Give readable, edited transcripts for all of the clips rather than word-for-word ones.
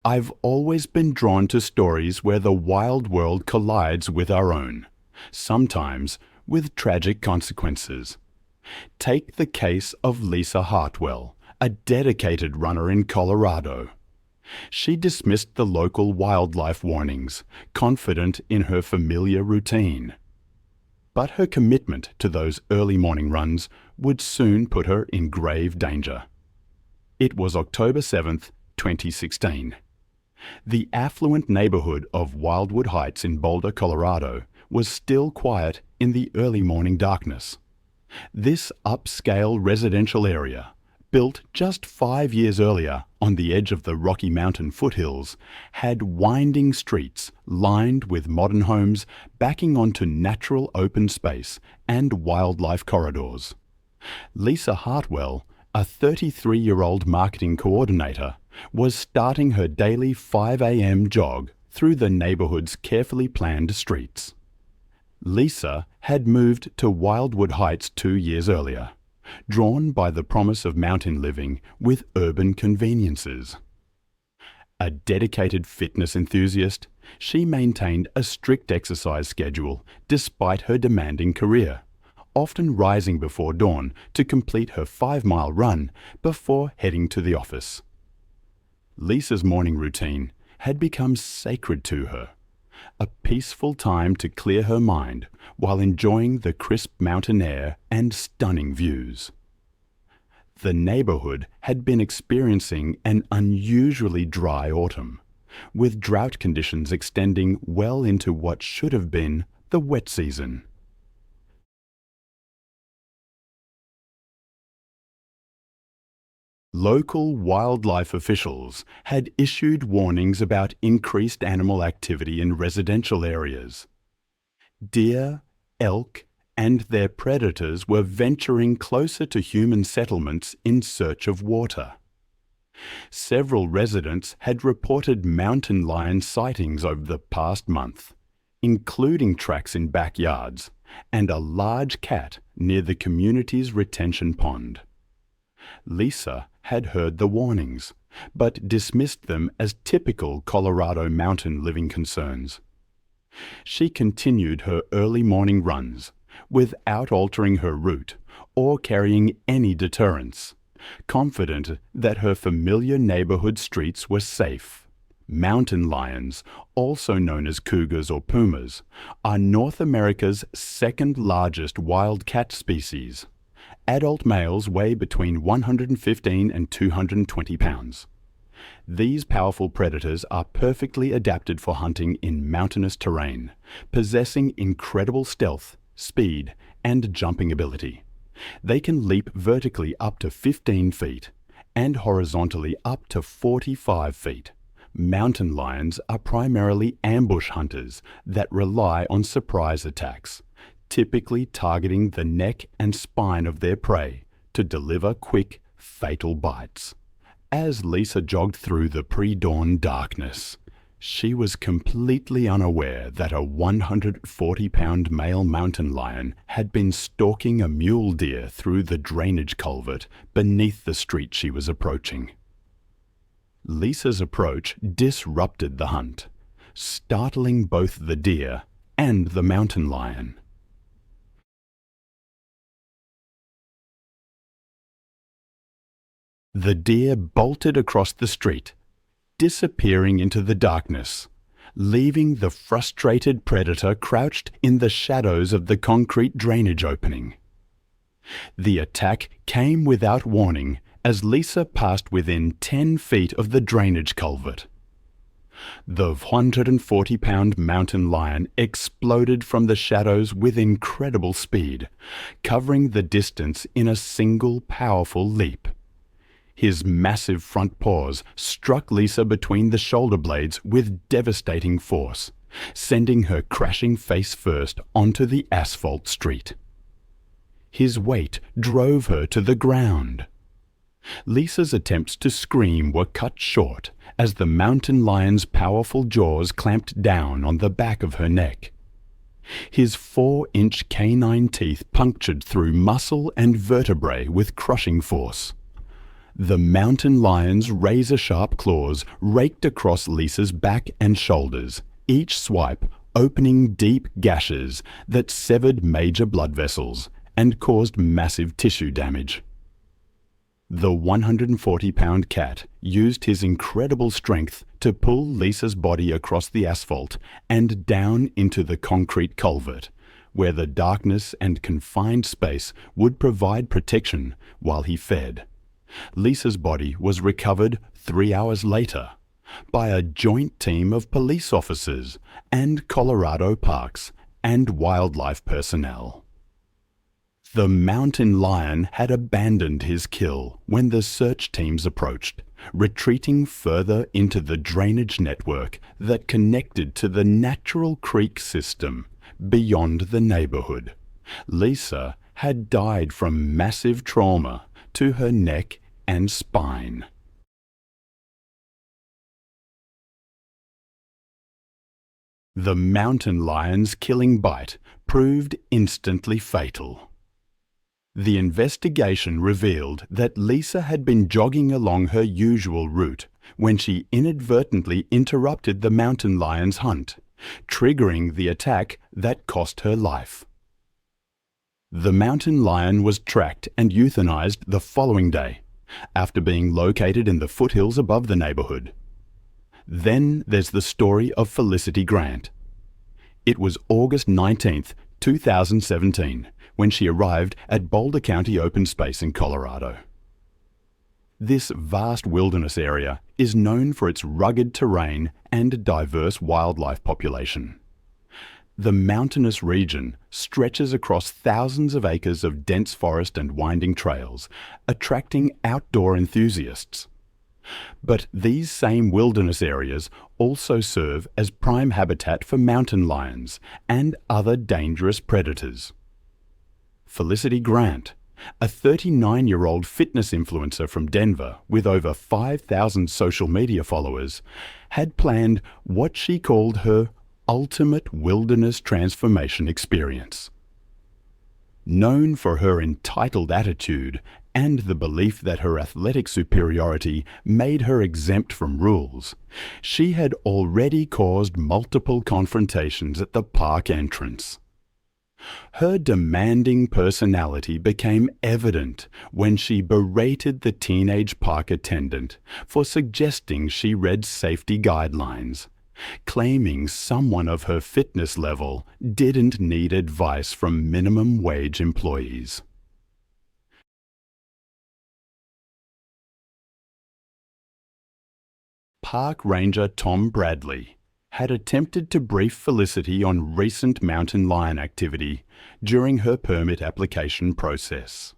I've always been drawn to stories where the wild world collides with our own, sometimes with tragic consequences. Take the case of Lisa Hartwell, a dedicated runner in Colorado. She dismissed the local wildlife warnings, confident in her familiar routine. But her commitment to those early morning runs would soon put her in grave danger. It was October 7th, 2016. The affluent neighborhood of Wildwood Heights in Boulder, Colorado, was still quiet in the early morning darkness. This upscale residential area, built just 5 years earlier on the edge of the Rocky Mountain foothills, had winding streets lined with modern homes backing onto natural open space and wildlife corridors. Lisa Hartwell, a 33-year-old marketing coordinator, was starting her daily 5 a.m. jog through the neighborhood's carefully planned streets. Lisa had moved to Wildwood Heights 2 years earlier, drawn by the promise of mountain living with urban conveniences. A dedicated fitness enthusiast, she maintained a strict exercise schedule despite her demanding career, often rising before dawn to complete her 5-mile run before heading to the office. Lisa's morning routine had become sacred to her, a peaceful time to clear her mind while enjoying the crisp mountain air and stunning views. The neighborhood had been experiencing an unusually dry autumn, with drought conditions extending well into what should have been the wet season. Local wildlife officials had issued warnings about increased animal activity in residential areas. Deer, elk, and their predators were venturing closer to human settlements in search of water. Several residents had reported mountain lion sightings over the past month, including tracks in backyards and a large cat near the community's retention pond. Lisa had heard the warnings, but dismissed them as typical Colorado mountain living concerns. She continued her early morning runs without altering her route or carrying any deterrents, confident that her familiar neighborhood streets were safe. Mountain lions, also known as cougars or pumas, are North America's second largest wild cat species. Adult males weigh between 115 and 220 pounds. These powerful predators are perfectly adapted for hunting in mountainous terrain, possessing incredible stealth, speed, and jumping ability. They can leap vertically up to 15 feet and horizontally up to 45 feet. Mountain lions are primarily ambush hunters that rely on surprise attacks, typically targeting the neck and spine of their prey to deliver quick, fatal bites. As Lisa jogged through the pre-dawn darkness, she was completely unaware that a 140-pound male mountain lion had been stalking a mule deer through the drainage culvert beneath the street she was approaching. Lisa's approach disrupted the hunt, startling both the deer and the mountain lion. The deer bolted across the street, disappearing into the darkness, leaving the frustrated predator crouched in the shadows of the concrete drainage opening. The attack came without warning as Lisa passed within 10 feet of the drainage culvert. The 140-pound mountain lion exploded from the shadows with incredible speed, covering the distance in a single powerful leap. His massive front paws struck Lisa between the shoulder blades with devastating force, sending her crashing face first onto the asphalt street. His weight drove her to the ground. Lisa's attempts to scream were cut short as the mountain lion's powerful jaws clamped down on the back of her neck. His 4-inch canine teeth punctured through muscle and vertebrae with crushing force. The mountain lion's razor-sharp claws raked across Lisa's back and shoulders, each swipe opening deep gashes that severed major blood vessels and caused massive tissue damage. The 140-pound cat used his incredible strength to pull Lisa's body across the asphalt and down into the concrete culvert, where the darkness and confined space would provide protection while he fed. Lisa's body was recovered 3 hours later by a joint team of police officers and Colorado parks and wildlife personnel. The mountain lion had abandoned his kill when the search teams approached, retreating further into the drainage network that connected to the natural creek system beyond the neighborhood. Lisa had died from massive trauma to her neck and spine. The mountain lion's killing bite proved instantly fatal. The investigation revealed that Lisa had been jogging along her usual route when she inadvertently interrupted the mountain lion's hunt, triggering the attack that cost her life. The mountain lion was tracked and euthanized the following day, after being located in the foothills above the neighborhood. Then there's the story of Felicity Grant. It was August 19, 2017, when she arrived at Boulder County Open Space in Colorado. This vast wilderness area is known for its rugged terrain and diverse wildlife population. The mountainous region stretches across thousands of acres of dense forest and winding trails, attracting outdoor enthusiasts. But these same wilderness areas also serve as prime habitat for mountain lions and other dangerous predators. Felicity Grant, a 39-year-old fitness influencer from Denver with over 5,000 social media followers, had planned what she called her ultimate wilderness transformation experience. Known for her entitled attitude and the belief that her athletic superiority made her exempt from rules, she had already caused multiple confrontations at the park entrance. Her demanding personality became evident when she berated the teenage park attendant for suggesting she read safety guidelines, claiming someone of her fitness level didn't need advice from minimum wage employees. Park Ranger Tom Bradley had attempted to brief Felicity on recent mountain lion activity during her permit application process.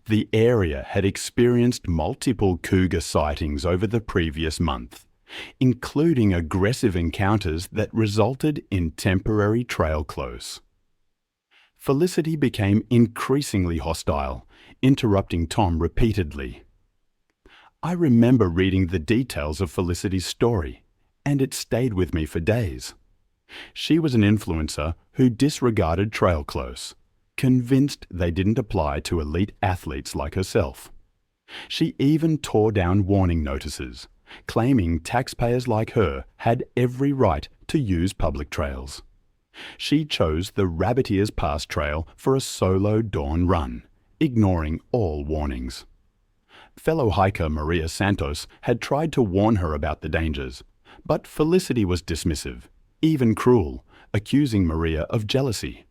The area had experienced multiple cougar sightings over the previous month, including aggressive encounters that resulted in temporary trail close. Felicity became increasingly hostile, interrupting Tom repeatedly. I remember reading the details of Felicity's story, and it stayed with me for days. She was an influencer who disregarded trail close, convinced they didn't apply to elite athletes like herself. She even tore down warning notices, claiming taxpayers like her had every right to use public trails. She chose the Rabbit Ears Pass Trail for a solo dawn run, ignoring all warnings. Fellow hiker Maria Santos had tried to warn her about the dangers, but Felicity was dismissive, even cruel, accusing Maria of jealousy.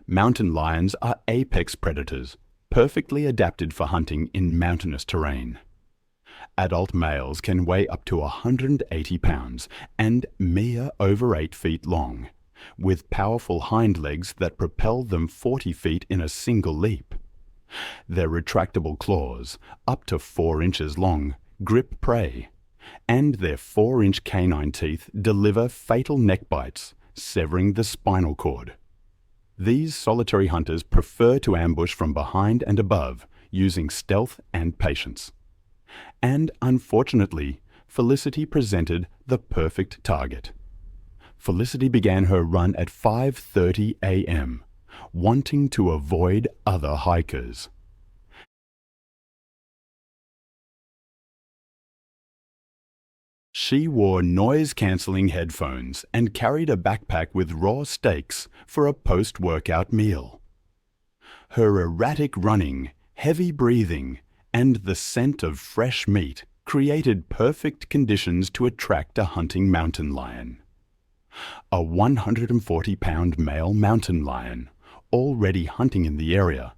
Mountain lions are apex predators, perfectly adapted for hunting in mountainous terrain. Adult males can weigh up to 180 pounds and mere over 8 feet long, with powerful hind legs that propel them 40 feet in a single leap. Their retractable claws, up to 4 inches long, grip prey, and their 4-inch canine teeth deliver fatal neck bites, severing the spinal cord. These solitary hunters prefer to ambush from behind and above, using stealth and patience. And unfortunately, Felicity presented the perfect target. Felicity began her run at 5:30 a.m., wanting to avoid other hikers. She wore noise-cancelling headphones and carried a backpack with raw steaks for a post-workout meal. Her erratic running, heavy breathing, and the scent of fresh meat created perfect conditions to attract a hunting mountain lion. A 140-pound male mountain lion, already hunting in the area,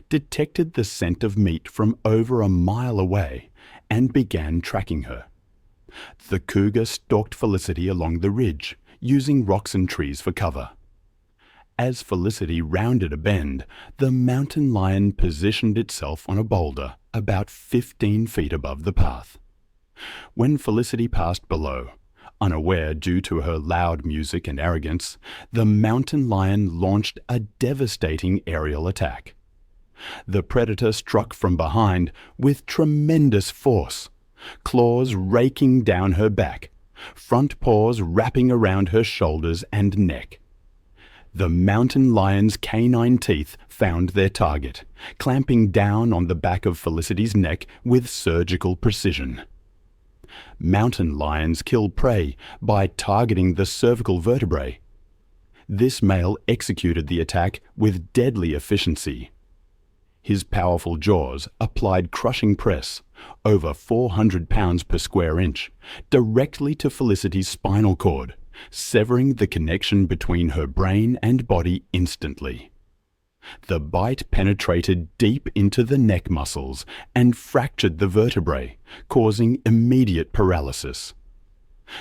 detected the scent of meat from over a mile away and began tracking her. The cougar stalked Felicity along the ridge, using rocks and trees for cover. As Felicity rounded a bend, the mountain lion positioned itself on a boulder about 15 feet above the path. When Felicity passed below, unaware due to her loud music and arrogance, the mountain lion launched a devastating aerial attack. The predator struck from behind with tremendous force, claws raking down her back, front paws wrapping around her shoulders and neck. The mountain lion's canine teeth found their target, clamping down on the back of Felicity's neck with surgical precision. Mountain lions kill prey by targeting the cervical vertebrae. This male executed the attack with deadly efficiency. His powerful jaws applied crushing press, over 400 pounds per square inch, directly to Felicity's spinal cord, severing the connection between her brain and body instantly. The bite penetrated deep into the neck muscles and fractured the vertebrae, causing immediate paralysis.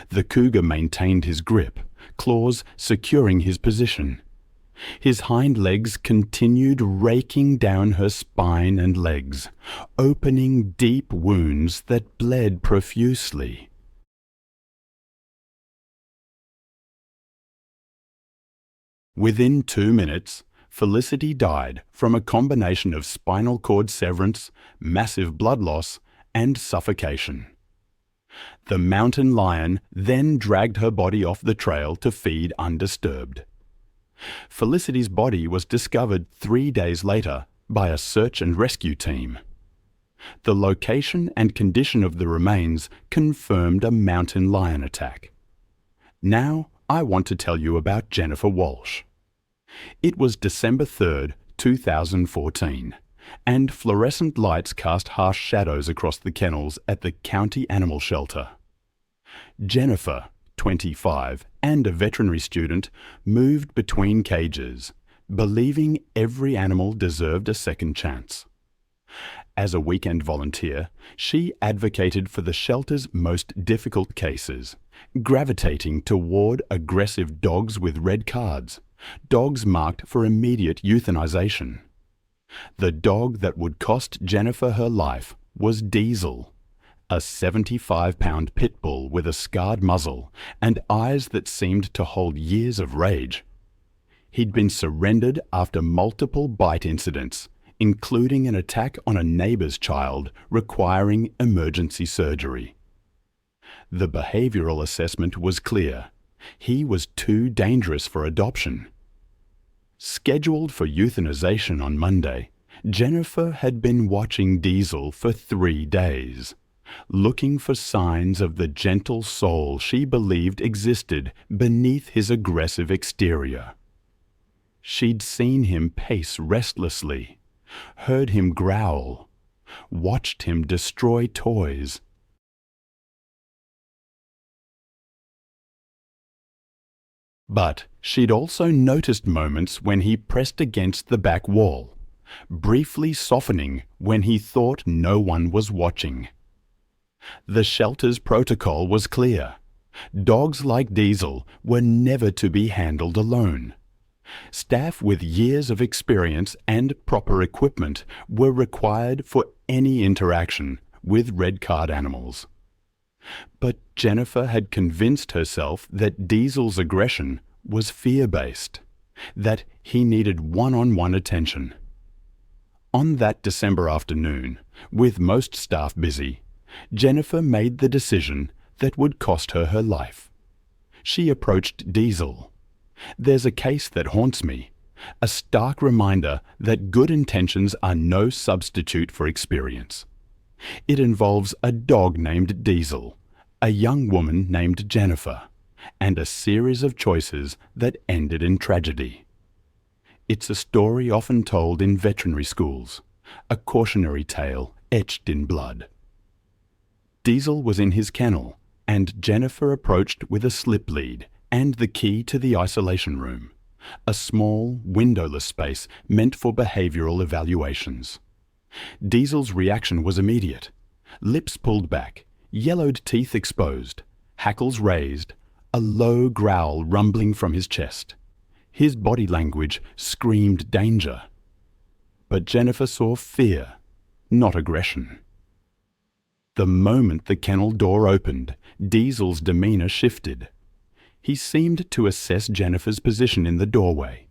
The cougar maintained his grip, claws securing his position. His hind legs continued raking down her spine and legs, opening deep wounds that bled profusely. Within 2 minutes, Felicity died from a combination of spinal cord severance, massive blood loss, and suffocation. The mountain lion then dragged her body off the trail to feed undisturbed. Felicity's body was discovered 3 days later by a search and rescue team. The location and condition of the remains confirmed a mountain lion attack. Now I want to tell you about Jennifer Walsh. It was December 3rd, 2014, and fluorescent lights cast harsh shadows across the kennels at the county animal shelter. Jennifer, 25, and a veterinary student moved between cages, believing every animal deserved a second chance. As a weekend volunteer, she advocated for the shelter's most difficult cases, gravitating toward aggressive dogs with red cards, dogs marked for immediate euthanization. The dog that would cost Jennifer her life was Diesel, a 75-pound pit bull with a scarred muzzle and eyes that seemed to hold years of rage. He'd been surrendered after multiple bite incidents, including an attack on a neighbor's child requiring emergency surgery. The behavioral assessment was clear. He was too dangerous for adoption. Scheduled for euthanization on Monday, Jennifer had been watching Diesel for 3 days, looking for signs of the gentle soul she believed existed beneath his aggressive exterior. She'd seen him pace restlessly, heard him growl, watched him destroy toys. But she'd also noticed moments when he pressed against the back wall, briefly softening when he thought no one was watching. The shelter's protocol was clear. Dogs like Diesel were never to be handled alone. Staff with years of experience and proper equipment were required for any interaction with red card animals. But Jennifer had convinced herself that Diesel's aggression was fear-based, that he needed one-on-one attention. On that December afternoon, with most staff busy, Jennifer made the decision that would cost her her life. She approached Diesel. There's a case that haunts me, a stark reminder that good intentions are no substitute for experience. It involves a dog named Diesel, a young woman named Jennifer, and a series of choices that ended in tragedy. It's a story often told in veterinary schools, a cautionary tale etched in blood. Diesel was in his kennel, and Jennifer approached with a slip lead and the key to the isolation room, a small, windowless space meant for behavioral evaluations. Diesel's reaction was immediate. Lips pulled back, yellowed teeth exposed, hackles raised, a low growl rumbling from his chest. His body language screamed danger. But Jennifer saw fear, not aggression. The moment the kennel door opened, Diesel's demeanor shifted. He seemed to assess Jennifer's position in the doorway.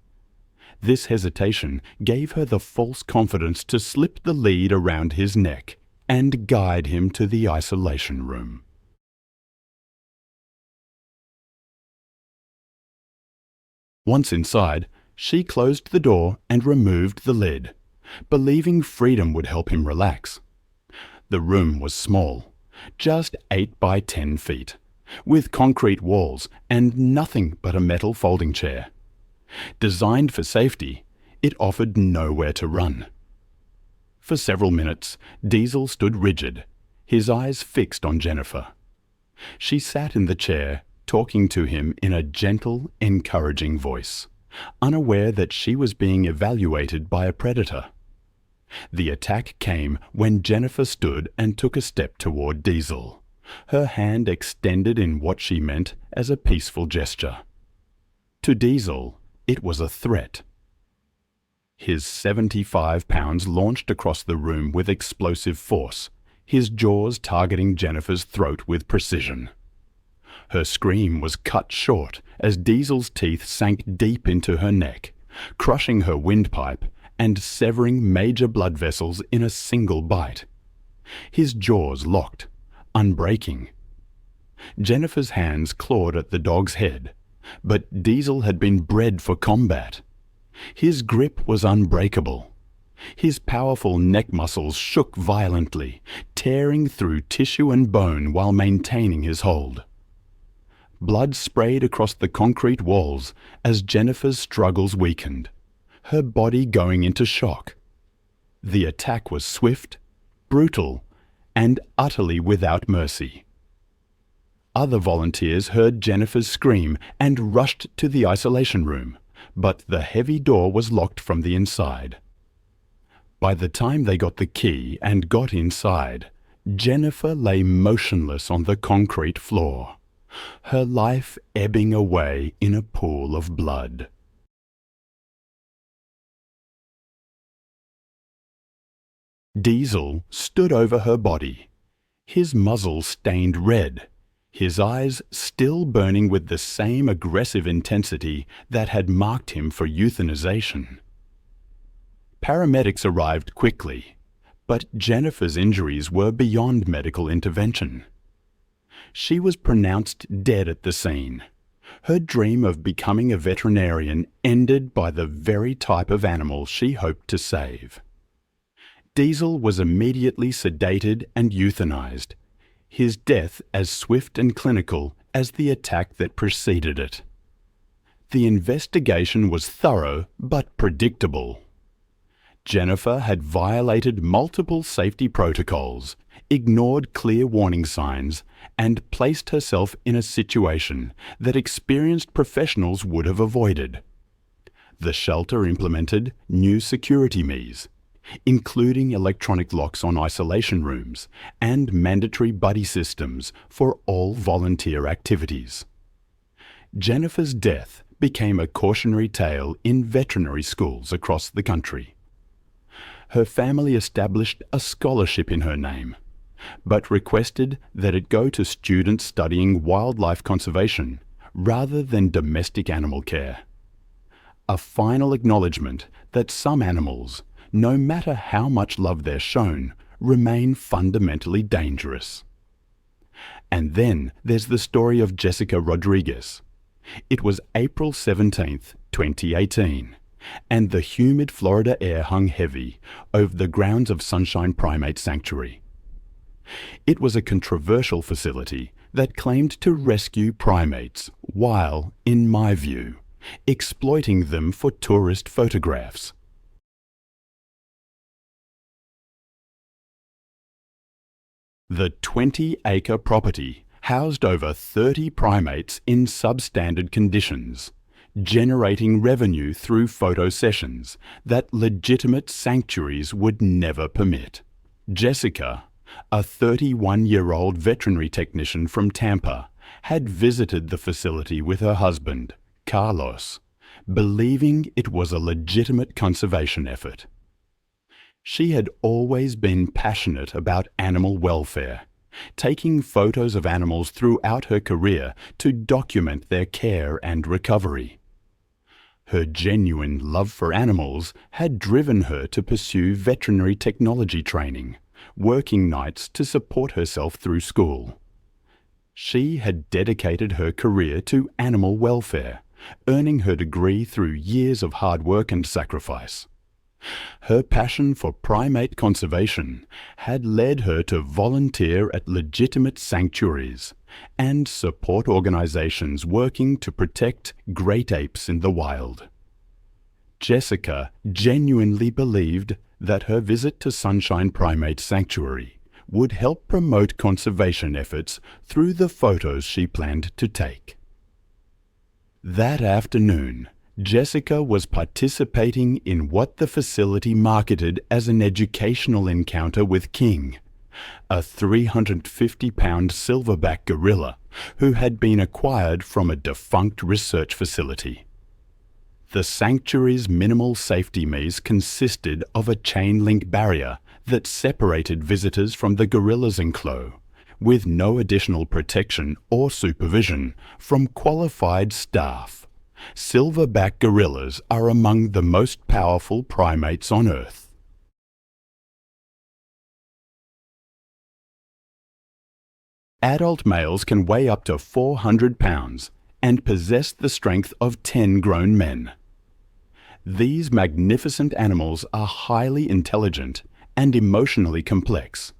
This hesitation gave her the false confidence to slip the lead around his neck and guide him to the isolation room. Once inside, she closed the door and removed the lid, believing freedom would help him relax. The room was small, just 8 by 10 feet, with concrete walls and nothing but a metal folding chair. Designed for safety, it offered nowhere to run. For several minutes, Diesel stood rigid, his eyes fixed on Jennifer. She sat in the chair, talking to him in a gentle, encouraging voice, unaware that she was being evaluated by a predator. The attack came when Jennifer stood and took a step toward Diesel, her hand extended in what she meant as a peaceful gesture. To Diesel, it was a threat. His 75 pounds launched across the room with explosive force, his jaws targeting Jennifer's throat with precision. Her scream was cut short as Diesel's teeth sank deep into her neck, crushing her windpipe and severing major blood vessels in a single bite. His jaws locked, unbreaking. Jennifer's hands clawed at the dog's head, but Diesel had been bred for combat. His grip was unbreakable. His powerful neck muscles shook violently, tearing through tissue and bone while maintaining his hold. Blood sprayed across the concrete walls as Jennifer's struggles weakened, her body going into shock. The attack was swift, brutal, and utterly without mercy. Other volunteers heard Jennifer's scream and rushed to the isolation room, but the heavy door was locked from the inside. By the time they got the key and got inside, Jennifer lay motionless on the concrete floor, her life ebbing away in a pool of blood. Diesel stood over her body, his muzzle stained red, his eyes still burning with the same aggressive intensity that had marked him for euthanization. Paramedics arrived quickly, but Jennifer's injuries were beyond medical intervention. She was pronounced dead at the scene. Her dream of becoming a veterinarian ended by the very type of animal she hoped to save. Diesel was immediately sedated and euthanized, his death as swift and clinical as the attack that preceded it. The investigation was thorough but predictable. Jennifer had violated multiple safety protocols, ignored clear warning signs, and placed herself in a situation that experienced professionals would have avoided. The shelter implemented new security measures, including electronic locks on isolation rooms and mandatory buddy systems for all volunteer activities. Jennifer's death became a cautionary tale in veterinary schools across the country. Her family established a scholarship in her name, but requested that it go to students studying wildlife conservation rather than domestic animal care. A final acknowledgement that some animals, no matter how much love they're shown, remain fundamentally dangerous. And then there's the story of Jessica Rodriguez. It was April 17th, 2018, and the humid Florida air hung heavy over the grounds of Sunshine Primate Sanctuary. It was a controversial facility that claimed to rescue primates while, in my view, exploiting them for tourist photographs. The 20-acre property housed over 30 primates in substandard conditions, generating revenue through photo sessions that legitimate sanctuaries would never permit. Jessica, a 31-year-old veterinary technician from Tampa, had visited the facility with her husband, Carlos, believing it was a legitimate conservation effort. She had always been passionate about animal welfare, taking photos of animals throughout her career to document their care and recovery. Her genuine love for animals had driven her to pursue veterinary technology training, working nights to support herself through school. She had dedicated her career to animal welfare, earning her degree through years of hard work and sacrifice. Her passion for primate conservation had led her to volunteer at legitimate sanctuaries and support organizations working to protect great apes in the wild. Jessica genuinely believed that her visit to Sunshine Primate Sanctuary would help promote conservation efforts through the photos she planned to take. That afternoon, Jessica was participating in what the facility marketed as an educational encounter with King, a 350-pound silverback gorilla who had been acquired from a defunct research facility. The sanctuary's minimal safety measures consisted of a chain-link barrier that separated visitors from the gorilla's enclosure, with no additional protection or supervision from qualified staff. Silverback gorillas are among the most powerful primates on Earth. Adult males can weigh up to 400 pounds and possess the strength of 10 grown men. These magnificent animals are highly intelligent and emotionally complex,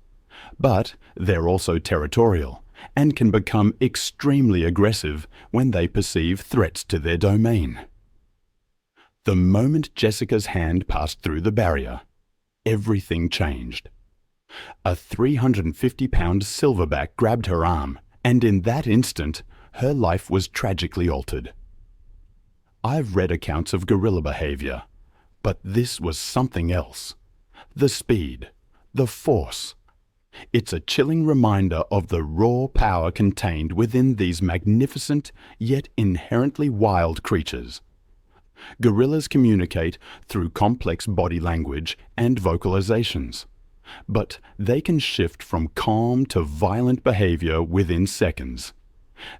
but they're also territorial and can become extremely aggressive when they perceive threats to their domain. The moment Jessica's hand passed through the barrier, everything changed. A 350-pound silverback grabbed her arm, and in that instant, her life was tragically altered. I've read accounts of gorilla behavior, but this was something else. The speed, the force. It's a chilling reminder of the raw power contained within these magnificent yet inherently wild creatures. Gorillas communicate through complex body language and vocalizations, but they can shift from calm to violent behavior within seconds.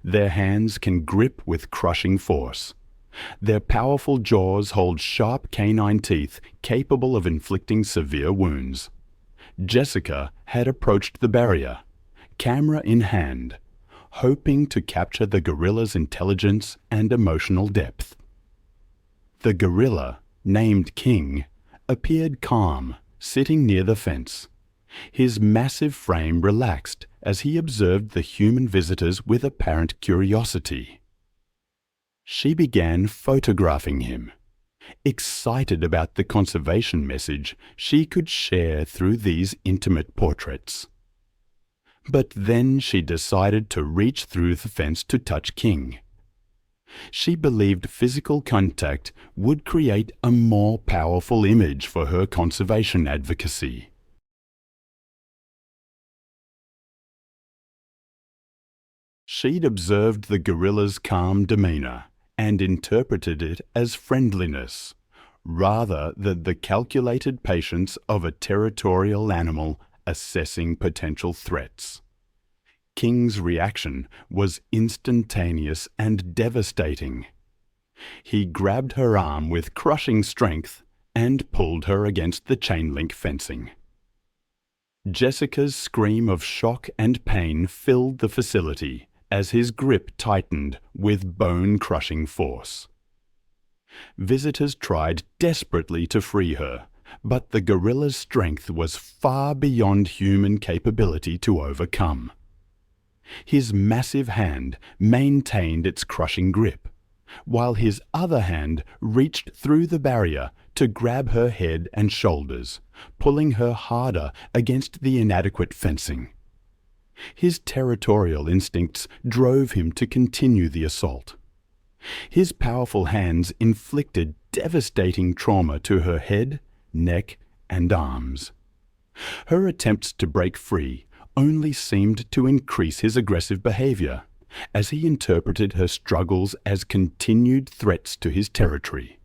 Their hands can grip with crushing force. Their powerful jaws hold sharp canine teeth capable of inflicting severe wounds. Jessica had approached the barrier, camera in hand, hoping to capture the gorilla's intelligence and emotional depth. The gorilla, named King, appeared calm, sitting near the fence. His massive frame relaxed as he observed the human visitors with apparent curiosity. She began photographing him, excited about the conservation message she could share through these intimate portraits. But then she decided to reach through the fence to touch King. She believed physical contact would create a more powerful image for her conservation advocacy. She'd observed the gorilla's calm demeanor and interpreted it as friendliness, rather than the calculated patience of a territorial animal assessing potential threats. King's reaction was instantaneous and devastating. He grabbed her arm with crushing strength and pulled her against the chain-link fencing. Jessica's scream of shock and pain filled the facility as his grip tightened with bone-crushing force. Visitors tried desperately to free her, but the gorilla's strength was far beyond human capability to overcome. His massive hand maintained its crushing grip, while his other hand reached through the barrier to grab her head and shoulders, pulling her harder against the inadequate fencing. His territorial instincts drove him to continue the assault. His powerful hands inflicted devastating trauma to her head, neck, and arms. Her attempts to break free only seemed to increase his aggressive behavior, as he interpreted her struggles as continued threats to his territory.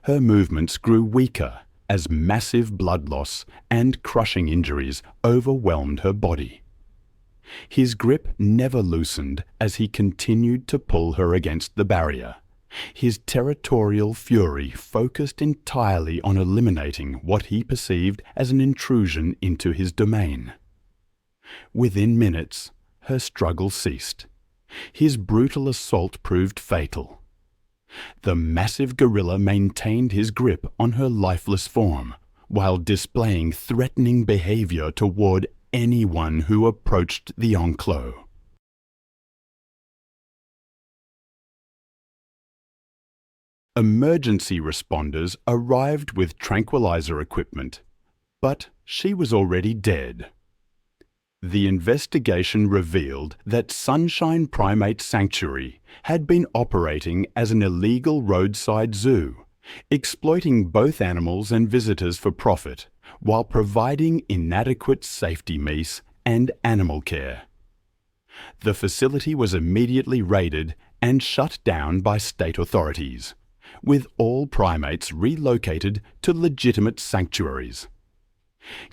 Her movements grew weaker as massive blood loss and crushing injuries overwhelmed her body. His grip never loosened as he continued to pull her against the barrier. His territorial fury focused entirely on eliminating what he perceived as an intrusion into his domain. Within minutes, her struggle ceased. His brutal assault proved fatal. The massive gorilla maintained his grip on her lifeless form, while displaying threatening behavior toward anyone who approached the enclave. Emergency responders arrived with tranquilizer equipment, but she was already dead. The investigation revealed that Sunshine Primate Sanctuary had been operating as an illegal roadside zoo, exploiting both animals and visitors for profit, while providing inadequate safety means and animal care. The facility was immediately raided and shut down by state authorities, with all primates relocated to legitimate sanctuaries.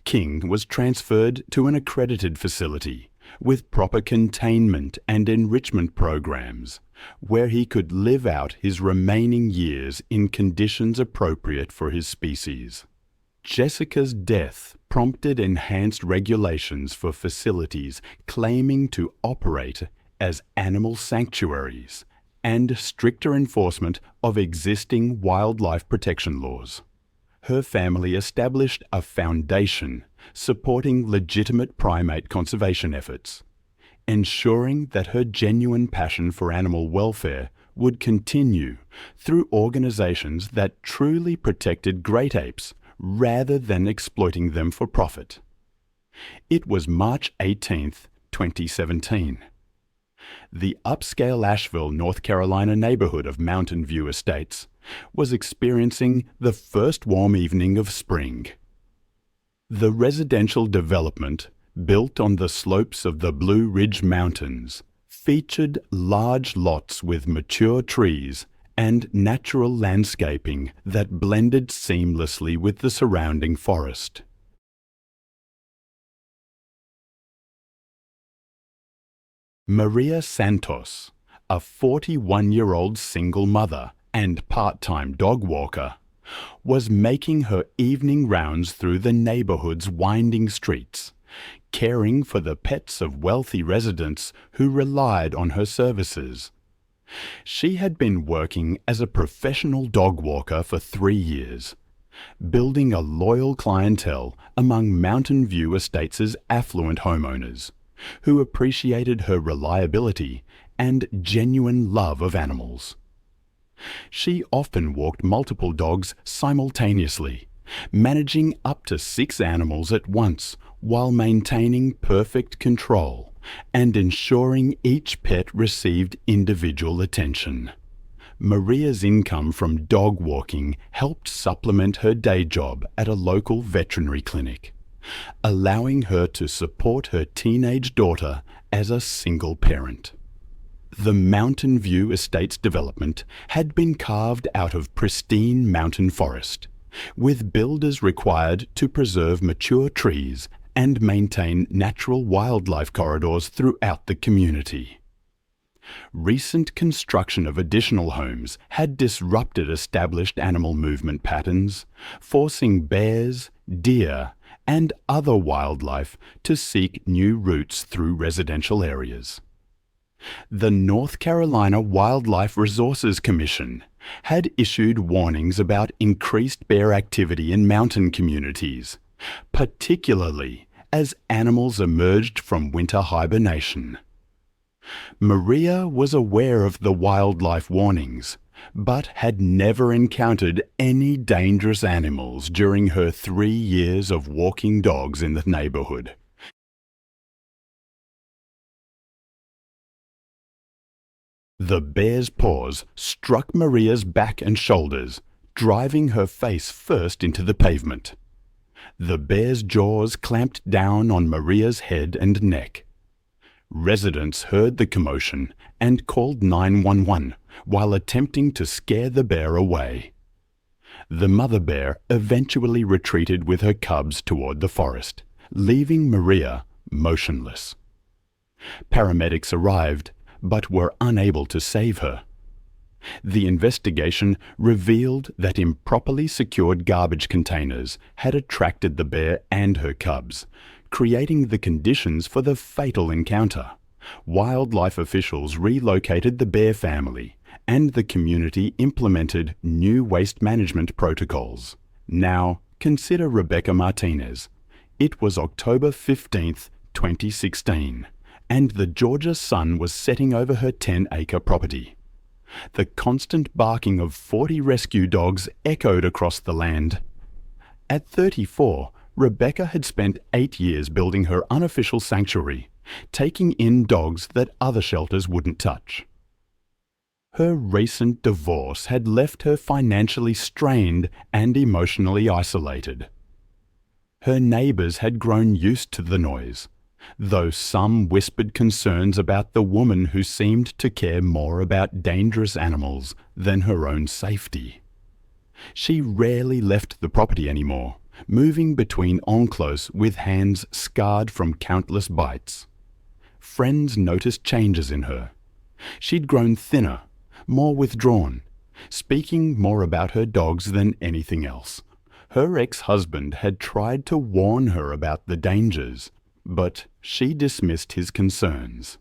King was transferred to an accredited facility with proper containment and enrichment programs, where he could live out his remaining years in conditions appropriate for his species. Jessica's death prompted enhanced regulations for facilities claiming to operate as animal sanctuaries and stricter enforcement of existing wildlife protection laws. Her family established a foundation supporting legitimate primate conservation efforts, ensuring that her genuine passion for animal welfare would continue through organizations that truly protected great apes rather than exploiting them for profit. It was March 18, 2017. The upscale Asheville, North Carolina neighborhood of Mountain View Estates was experiencing the first warm evening of spring. The residential development, built on the slopes of the Blue Ridge Mountains, featured large lots with mature trees and natural landscaping that blended seamlessly with the surrounding forest. Maria Santos, a 41-year-old single mother and part-time dog walker, was making her evening rounds through the neighborhood's winding streets, caring for the pets of wealthy residents who relied on her services. She had been working as a professional dog walker for 3 years, building a loyal clientele among Mountain View Estates' affluent homeowners, who appreciated her reliability and genuine love of animals. She often walked multiple dogs simultaneously, managing up to 6 animals at once while maintaining perfect control and ensuring each pet received individual attention. Maria's income from dog walking helped supplement her day job at a local veterinary clinic, allowing her to support her teenage daughter as a single parent. The Mountain View Estates development had been carved out of pristine mountain forest, with builders required to preserve mature trees and maintain natural wildlife corridors throughout the community. Recent construction of additional homes had disrupted established animal movement patterns, forcing bears, deer, and other wildlife to seek new routes through residential areas. The North Carolina Wildlife Resources Commission had issued warnings about increased bear activity in mountain communities, particularly as animals emerged from winter hibernation. Maria was aware of the wildlife warnings, but had never encountered any dangerous animals during her 3 years of walking dogs in the neighborhood. The bear's paws struck Maria's back and shoulders, driving her face first into the pavement. The bear's jaws clamped down on Maria's head and neck. Residents heard the commotion and called 911 while attempting to scare the bear away. The mother bear eventually retreated with her cubs toward the forest, leaving Maria motionless. Paramedics arrived, but were unable to save her. The investigation revealed that improperly secured garbage containers had attracted the bear and her cubs, creating the conditions for the fatal encounter. Wildlife officials relocated the bear family, and the community implemented new waste management protocols. Now, consider Rebecca Martinez. It was October 15, 2016. And the Georgia sun was setting over her 10-acre property. The constant barking of 40 rescue dogs echoed across the land. At 34, Rebecca had spent 8 years building her unofficial sanctuary, taking in dogs that other shelters wouldn't touch. Her recent divorce had left her financially strained and emotionally isolated. Her neighbors had grown used to the noise, though some whispered concerns about the woman who seemed to care more about dangerous animals than her own safety. She rarely left the property anymore, moving between encloses with hands scarred from countless bites. Friends noticed changes in her. She'd grown thinner, more withdrawn, speaking more about her dogs than anything else. Her ex-husband had tried to warn her about the dangers, but she dismissed his concerns.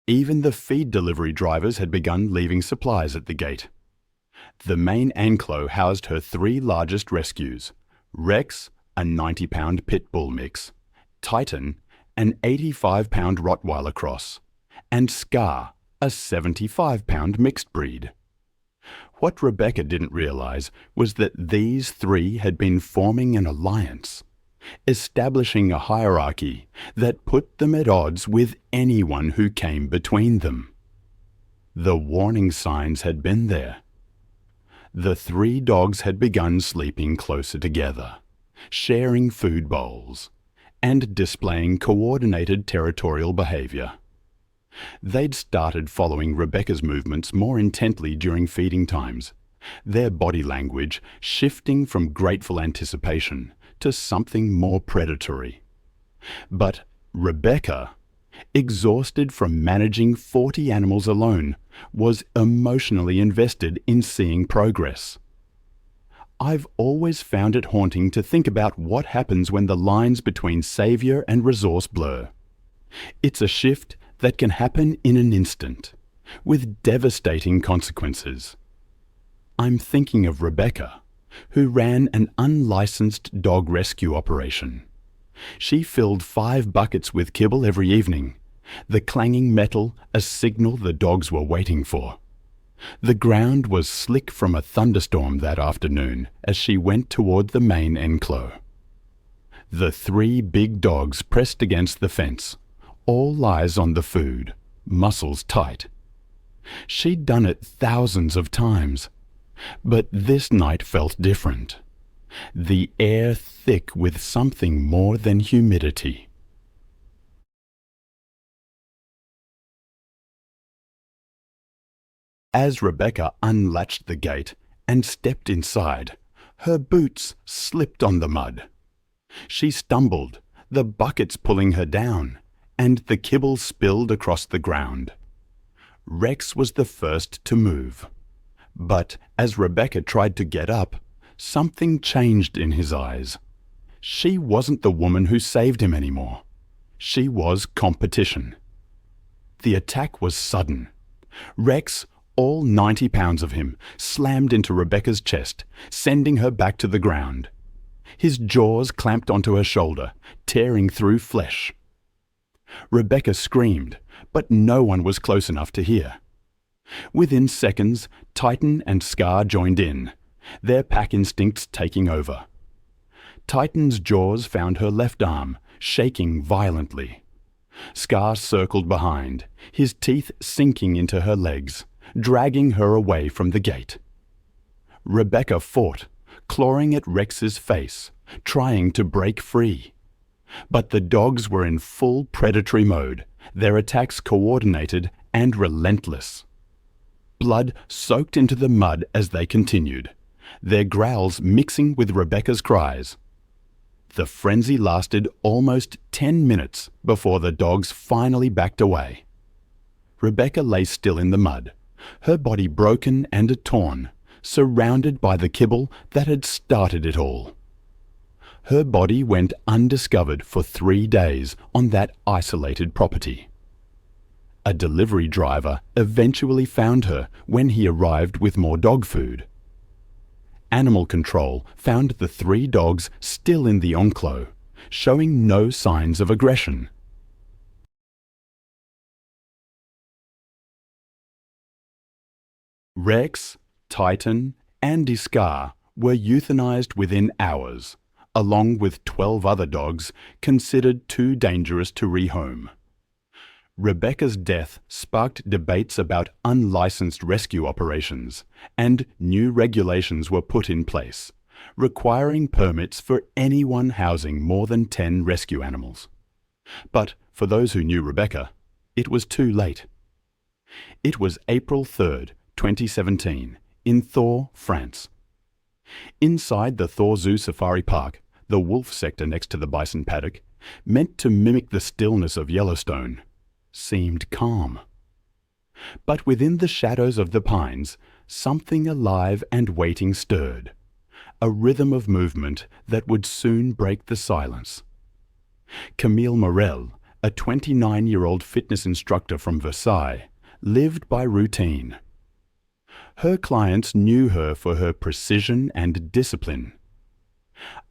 Even the feed delivery drivers had begun leaving supplies at the gate. The main enclosure housed her 3 largest rescues: Rex, a 90-pound pit bull mix; Titan, an 85-pound Rottweiler cross; and Scar, a 75-pound mixed breed. What Rebecca didn't realize was that these 3 had been forming an alliance, establishing a hierarchy that put them at odds with anyone who came between them. The warning signs had been there. The 3 dogs had begun sleeping closer together, sharing food bowls, and displaying coordinated territorial behavior. They'd started following Rebecca's movements more intently during feeding times, their body language shifting from grateful anticipation to something more predatory. But Rebecca, exhausted from managing 40 animals alone, was emotionally invested in seeing progress. I've always found it haunting to think about what happens when the lines between savior and resource blur. It's a shift that can happen in an instant, with devastating consequences. I'm thinking of Rebecca, who ran an unlicensed dog rescue operation. She filled 5 buckets with kibble every evening, the clanging metal a signal the dogs were waiting for. The ground was slick from a thunderstorm that afternoon as she went toward the main enclosure. The 3 big dogs pressed against the fence, all eyes on the food, muscles tight. She'd done it thousands of times, but this night felt different. The air thick with something more than humidity. As Rebecca unlatched the gate and stepped inside, her boots slipped on the mud. She stumbled, the buckets pulling her down, and the kibble spilled across the ground. Rex was the first to move. But as Rebecca tried to get up, something changed in his eyes. She wasn't the woman who saved him anymore. She was competition. The attack was sudden. Rex, all 90 pounds of him, slammed into Rebecca's chest, sending her back to the ground. His jaws clamped onto her shoulder, tearing through flesh. Rebecca screamed, but no one was close enough to hear. Within seconds, Titan and Scar joined in, their pack instincts taking over. Titan's jaws found her left arm, shaking violently. Scar circled behind, his teeth sinking into her legs, dragging her away from the gate. Rebecca fought, clawing at Rex's face, trying to break free. But the dogs were in full predatory mode, their attacks coordinated and relentless. Blood soaked into the mud as they continued, their growls mixing with Rebecca's cries. The frenzy lasted almost 10 minutes before the dogs finally backed away. Rebecca lay still in the mud, her body broken and torn, surrounded by the kibble that had started it all. Her body went undiscovered for 3 days on that isolated property. A delivery driver eventually found her when he arrived with more dog food. Animal control found the 3 dogs still in the enclosure, showing no signs of aggression. Rex, Titan, and Scar were euthanized within hours, along with 12 other dogs considered too dangerous to rehome. Rebecca's death sparked debates about unlicensed rescue operations, and new regulations were put in place, requiring permits for anyone housing more than 10 rescue animals. But for those who knew Rebecca, it was too late. It was April 3rd, 2017, in Thor, France. Inside the Thor Zoo Safari Park, the wolf sector next to the bison paddock, meant to mimic the stillness of Yellowstone, seemed calm. But within the shadows of the pines, something alive and waiting stirred, a rhythm of movement that would soon break the silence. Camille Morel, a 29-year-old fitness instructor from Versailles, lived by routine. Her clients knew her for her precision and discipline.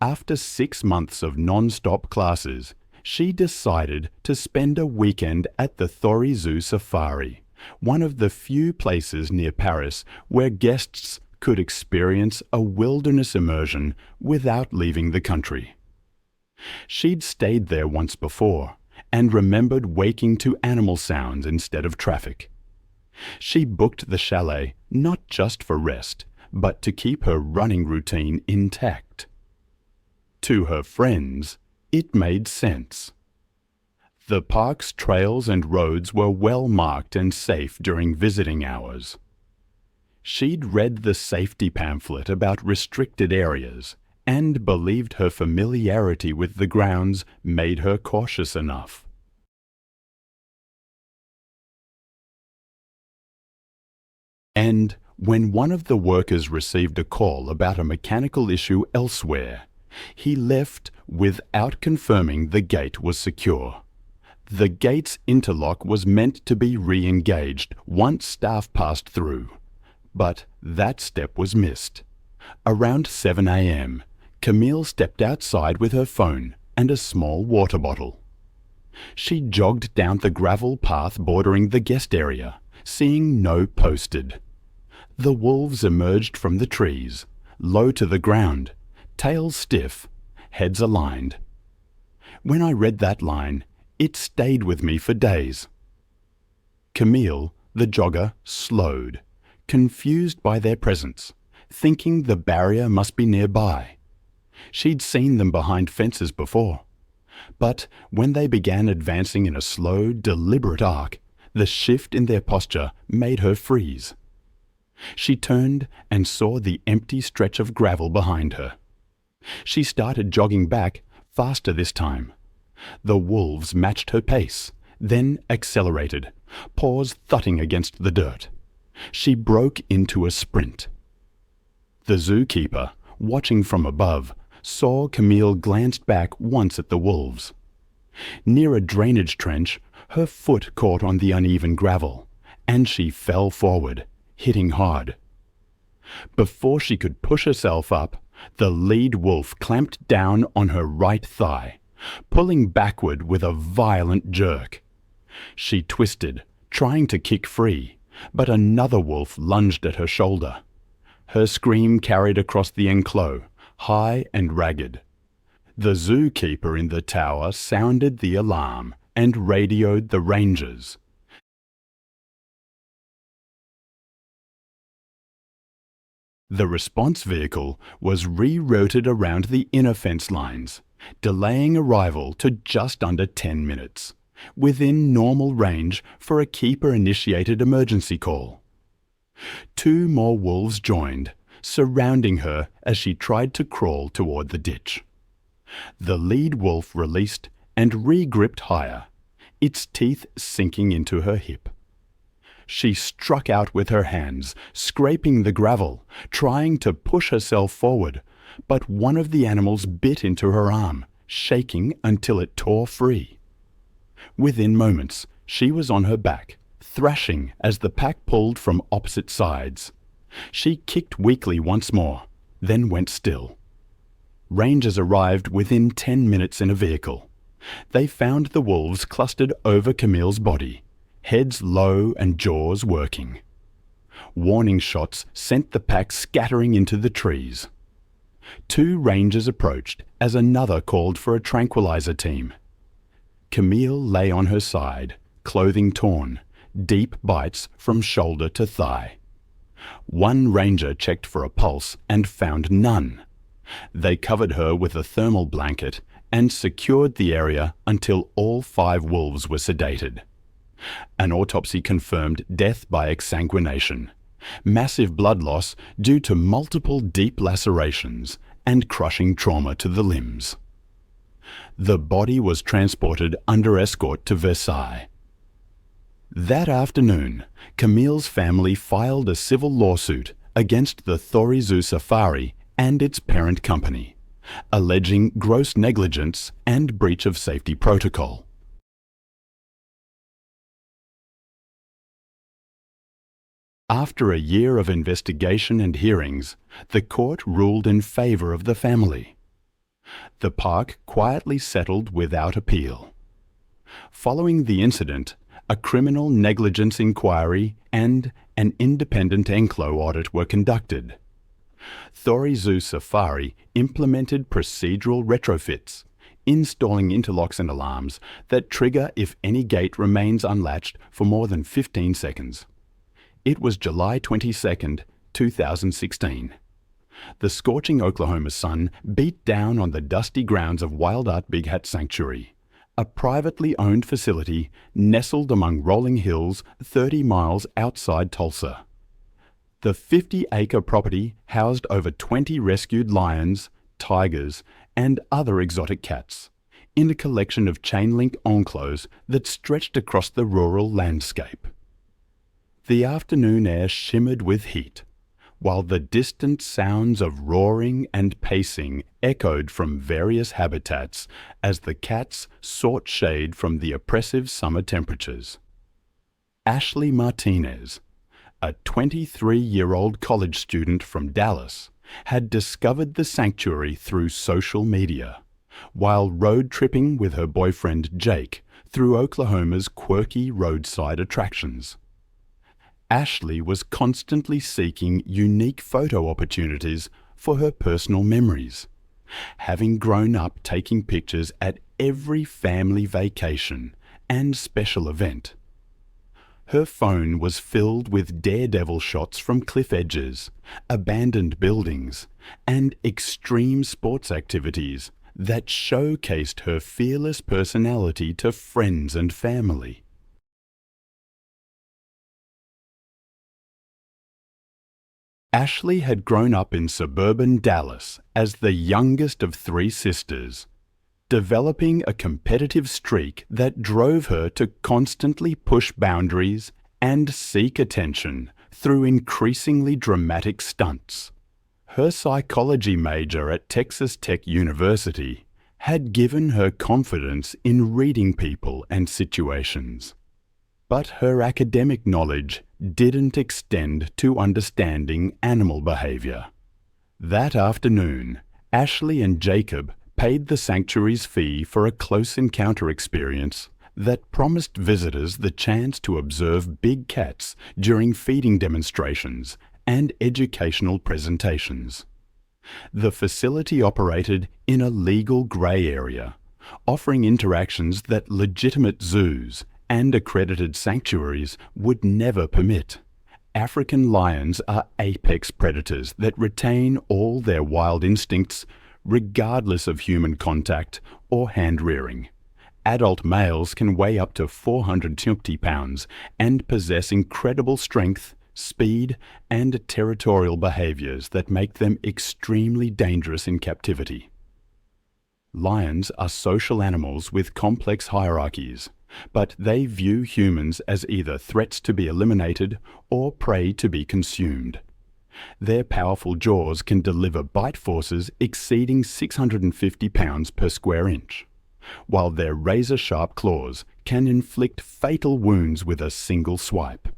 After 6 months of non-stop classes, she decided to spend a weekend at the Thor Zoo Safari, one of the few places near Paris where guests could experience a wilderness immersion without leaving the country. She'd stayed there once before and remembered waking to animal sounds instead of traffic. She booked the chalet not just for rest, but to keep her running routine intact. To her friends, it made sense. The park's trails and roads were well marked and safe during visiting hours. She'd read the safety pamphlet about restricted areas and believed her familiarity with the grounds made her cautious enough. And when one of the workers received a call about a mechanical issue elsewhere, he left without confirming the gate was secure. The gate's interlock was meant to be re-engaged once staff passed through, but that step was missed. Around 7 a.m., Camille stepped outside with her phone and a small water bottle. She jogged down the gravel path bordering the guest area, seeing no posted. The wolves emerged from the trees, low to the ground, tails stiff, heads aligned. When I read that line, it stayed with me for days. Camille, the jogger, slowed, confused by their presence, thinking the barrier must be nearby. She'd seen them behind fences before. But when they began advancing in a slow, deliberate arc, the shift in their posture made her freeze. She turned and saw the empty stretch of gravel behind her. She started jogging back, faster this time. The wolves matched her pace, then accelerated, paws thudding against the dirt. She broke into a sprint. The zookeeper, watching from above, saw Camille glanced back once at the wolves. Near a drainage trench, her foot caught on the uneven gravel, and she fell forward, hitting hard. Before she could push herself up, the lead wolf clamped down on her right thigh, pulling backward with a violent jerk. She twisted, trying to kick free, but another wolf lunged at her shoulder. Her scream carried across the enclosure, high and ragged. The zookeeper in the tower sounded the alarm and radioed the rangers. The response vehicle was rerouted around the inner fence lines, delaying arrival to just under 10 minutes, within normal range for a keeper-initiated emergency call. 2 more wolves joined, surrounding her as she tried to crawl toward the ditch. The lead wolf released and re-gripped higher, its teeth sinking into her hip. She struck out with her hands, scraping the gravel, trying to push herself forward, but one of the animals bit into her arm, shaking until it tore free. Within moments, she was on her back, thrashing as the pack pulled from opposite sides. She kicked weakly once more, then went still. Rangers arrived within 10 minutes in a vehicle. They found the wolves clustered over Camille's body, heads low and jaws working. Warning shots sent the pack scattering into the trees. 2 rangers approached as another called for a tranquilizer team. Camille lay on her side, clothing torn, deep bites from shoulder to thigh. One ranger checked for a pulse and found none. They covered her with a thermal blanket and secured the area until all 5 wolves were sedated. An autopsy confirmed death by exsanguination, massive blood loss due to multiple deep lacerations and crushing trauma to the limbs. The body was transported under escort to Versailles. That afternoon, Camille's family filed a civil lawsuit against the Thorizu Safari and its parent company, alleging gross negligence and breach of safety protocol. After a year of investigation and hearings, the court ruled in favor of the family. The park quietly settled without appeal. Following the incident, a criminal negligence inquiry and an independent enclo audit were conducted. Thorizu Safari implemented procedural retrofits, installing interlocks and alarms that trigger if any gate remains unlatched for more than 15 seconds. It was July 22, 2016. The scorching Oklahoma sun beat down on the dusty grounds of Wild Art Big Hat Sanctuary, a privately owned facility nestled among rolling hills 30 miles outside Tulsa. The 50-acre property housed over 20 rescued lions, tigers, and other exotic cats, in a collection of chain-link enclos that stretched across the rural landscape. The afternoon air shimmered with heat, while the distant sounds of roaring and pacing echoed from various habitats as the cats sought shade from the oppressive summer temperatures. Ashley Martinez, a 23-year-old college student from Dallas, had discovered the sanctuary through social media, while road tripping with her boyfriend Jake through Oklahoma's quirky roadside attractions. Ashley was constantly seeking unique photo opportunities for her personal memories, having grown up taking pictures at every family vacation and special event. Her phone was filled with daredevil shots from cliff edges, abandoned buildings, and extreme sports activities that showcased her fearless personality to friends and family. Ashley had grown up in suburban Dallas as the youngest of 3 sisters, developing a competitive streak that drove her to constantly push boundaries and seek attention through increasingly dramatic stunts. Her psychology major at Texas Tech University had given her confidence in reading people and situations. But her academic knowledge didn't extend to understanding animal behavior. That afternoon, Ashley and Jacob paid the sanctuary's fee for a close encounter experience that promised visitors the chance to observe big cats during feeding demonstrations and educational presentations. The facility operated in a legal grey area, offering interactions that legitimate zoos and accredited sanctuaries would never permit. African lions are apex predators that retain all their wild instincts regardless of human contact or hand-rearing. Adult males can weigh up to 420 pounds and possess incredible strength, speed, and territorial behaviors that make them extremely dangerous in captivity. Lions are social animals with complex hierarchies, but they view humans as either threats to be eliminated or prey to be consumed. Their powerful jaws can deliver bite forces exceeding 650 pounds per square inch, while their razor-sharp claws can inflict fatal wounds with a single swipe.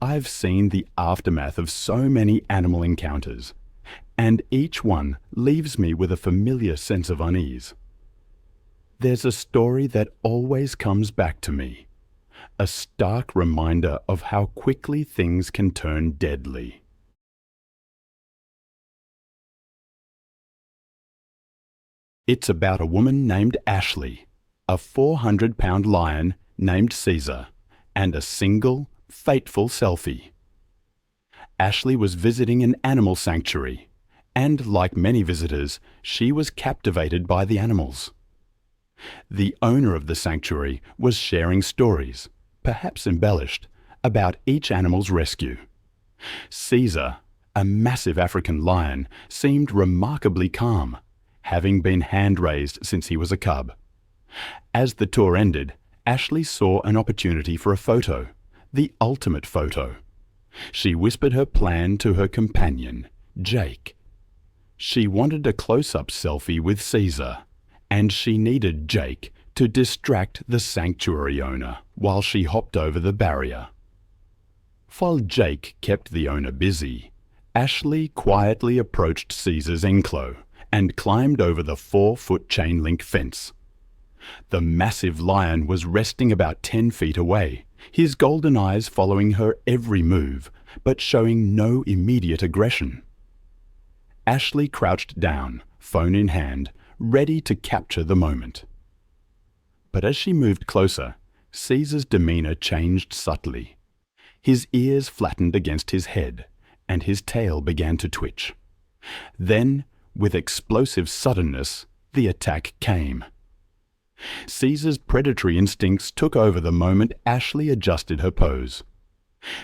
I've seen the aftermath of so many animal encounters, and each one leaves me with a familiar sense of unease. There's a story that always comes back to me, a stark reminder of how quickly things can turn deadly. It's about a woman named Ashley, a 400-pound lion named Caesar, and a single, fateful selfie. Ashley was visiting an animal sanctuary, and like many visitors, she was captivated by the animals. The owner of the sanctuary was sharing stories, perhaps embellished, about each animal's rescue. Caesar, a massive African lion, seemed remarkably calm, having been hand-raised since he was a cub. As the tour ended, Ashley saw an opportunity for a photo, the ultimate photo. She whispered her plan to her companion, Jake. She wanted a close-up selfie with Caesar, and she needed Jake to distract the sanctuary owner while she hopped over the barrier. While Jake kept the owner busy, Ashley quietly approached Caesar's enclosure and climbed over the 4-foot chain-link fence. The massive lion was resting about 10 feet away, his golden eyes following her every move, but showing no immediate aggression. Ashley crouched down, phone in hand, ready to capture the moment. But as she moved closer, Caesar's demeanor changed subtly. His ears flattened against his head, and his tail began to twitch. Then, with explosive suddenness, the attack came. Caesar's predatory instincts took over the moment Ashley adjusted her pose.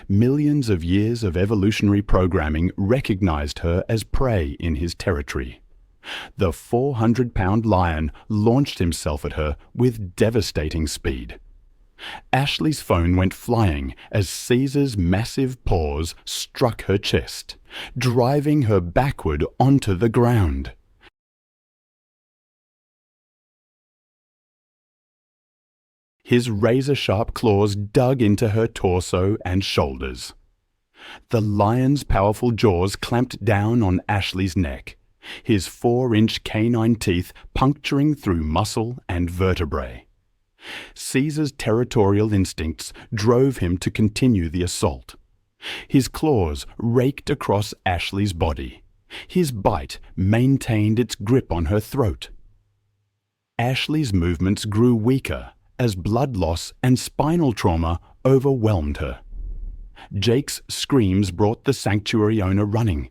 Millions of years of evolutionary programming recognized her as prey in his territory. The 400-pound lion launched himself at her with devastating speed. Ashley's phone went flying as Caesar's massive paws struck her chest, driving her backward onto the ground. His razor-sharp claws dug into her torso and shoulders. The lion's powerful jaws clamped down on Ashley's neck, his 4-inch canine teeth puncturing through muscle and vertebrae. Caesar's territorial instincts drove him to continue the assault. His claws raked across Ashley's body. His bite maintained its grip on her throat. Ashley's movements grew weaker as blood loss and spinal trauma overwhelmed her. Jake's screams brought the sanctuary owner running,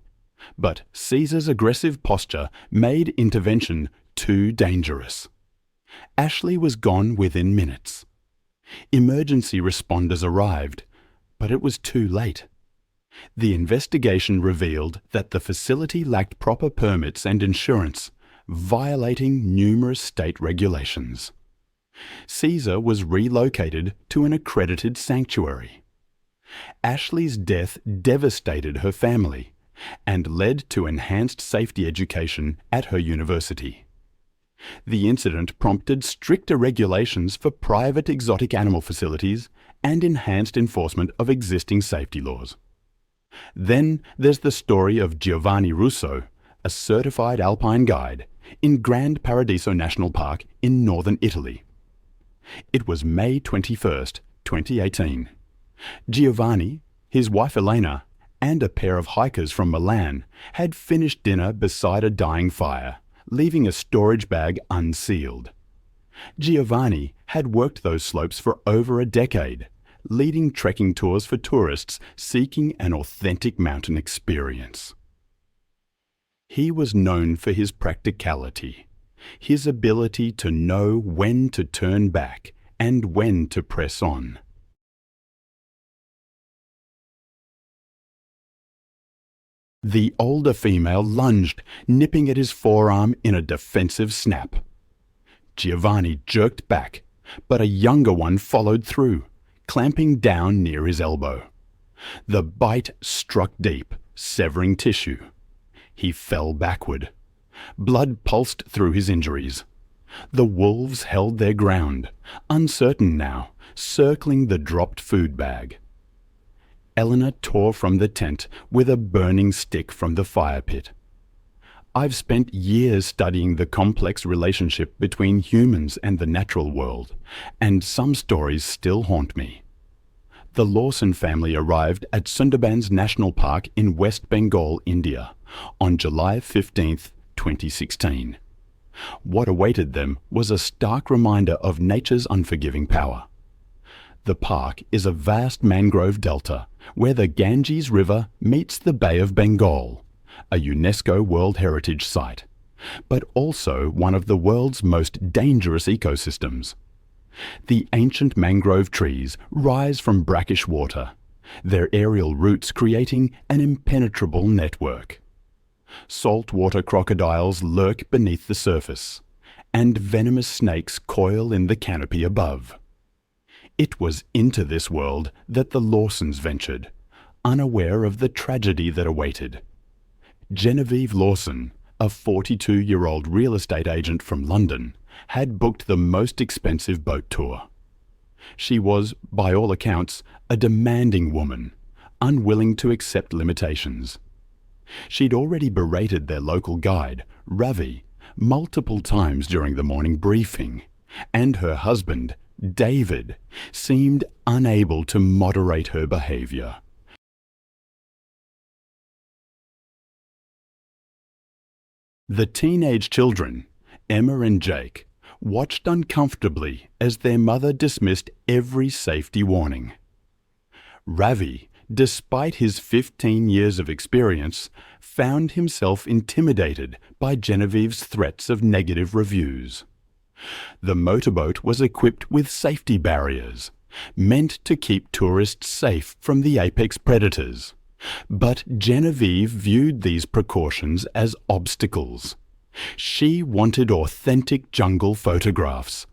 but Caesar's aggressive posture made intervention too dangerous. Ashley was gone within minutes. Emergency responders arrived, but it was too late. The investigation revealed that the facility lacked proper permits and insurance, violating numerous state regulations. Caesar was relocated to an accredited sanctuary. Ashley's death devastated her family, and led to enhanced safety education at her university. The incident prompted stricter regulations for private exotic animal facilities and enhanced enforcement of existing safety laws. Then there's the story of Giovanni Russo, a certified alpine guide, in Grand Paradiso National Park in northern Italy. It was May 21st, 2018. Giovanni, his wife Elena, and a pair of hikers from Milan had finished dinner beside a dying fire, leaving a storage bag unsealed. Giovanni had worked those slopes for over a decade, leading trekking tours for tourists seeking an authentic mountain experience. He was known for his practicality, his ability to know when to turn back and when to press on. The older female lunged, nipping at his forearm in a defensive snap. Giovanni jerked back, but a younger one followed through, clamping down near his elbow. The bite struck deep, severing tissue. He fell backward. Blood pulsed through his injuries. The wolves held their ground, uncertain now, circling the dropped food bag. Eleanor tore from the tent with a burning stick from the fire pit. I've spent years studying the complex relationship between humans and the natural world, and some stories still haunt me. The Lawson family arrived at Sundarbans National Park in West Bengal, India, on July 15, 2016. What awaited them was a stark reminder of nature's unforgiving power. The park is a vast mangrove delta where the Ganges River meets the Bay of Bengal, a UNESCO World Heritage Site, but also one of the world's most dangerous ecosystems. The ancient mangrove trees rise from brackish water, their aerial roots creating an impenetrable network. Saltwater crocodiles lurk beneath the surface, and venomous snakes coil in the canopy above. It was into this world that the Lawsons ventured, unaware of the tragedy that awaited. Genevieve Lawson, a 42-year-old real estate agent from London, had booked the most expensive boat tour. She was, by all accounts, a demanding woman, unwilling to accept limitations. She'd already berated their local guide, Ravi, multiple times during the morning briefing, and her husband, David, seemed unable to moderate her behavior. The teenage children, Emma and Jake, watched uncomfortably as their mother dismissed every safety warning. Ravi, despite his 15 years of experience, found himself intimidated by Genevieve's threats of negative reviews. The motorboat was equipped with safety barriers, meant to keep tourists safe from the apex predators. But Genevieve viewed these precautions as obstacles. She wanted authentic jungle photographs.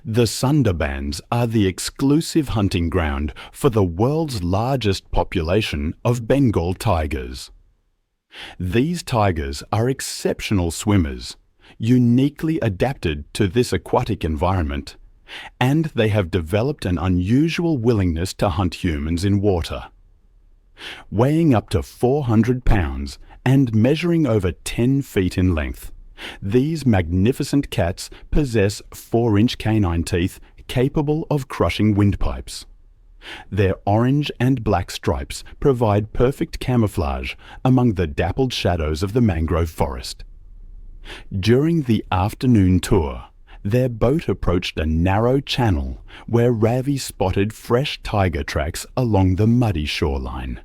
The Sundarbans are the exclusive hunting ground for the world's largest population of Bengal tigers. These tigers are exceptional swimmers, uniquely adapted to this aquatic environment, and they have developed an unusual willingness to hunt humans in water. Weighing up to 400 pounds and measuring over 10 feet in length, these magnificent cats possess 4-inch canine teeth capable of crushing windpipes. Their orange and black stripes provide perfect camouflage among the dappled shadows of the mangrove forest. During the afternoon tour, their boat approached a narrow channel where Ravi spotted fresh tiger tracks along the muddy shoreline.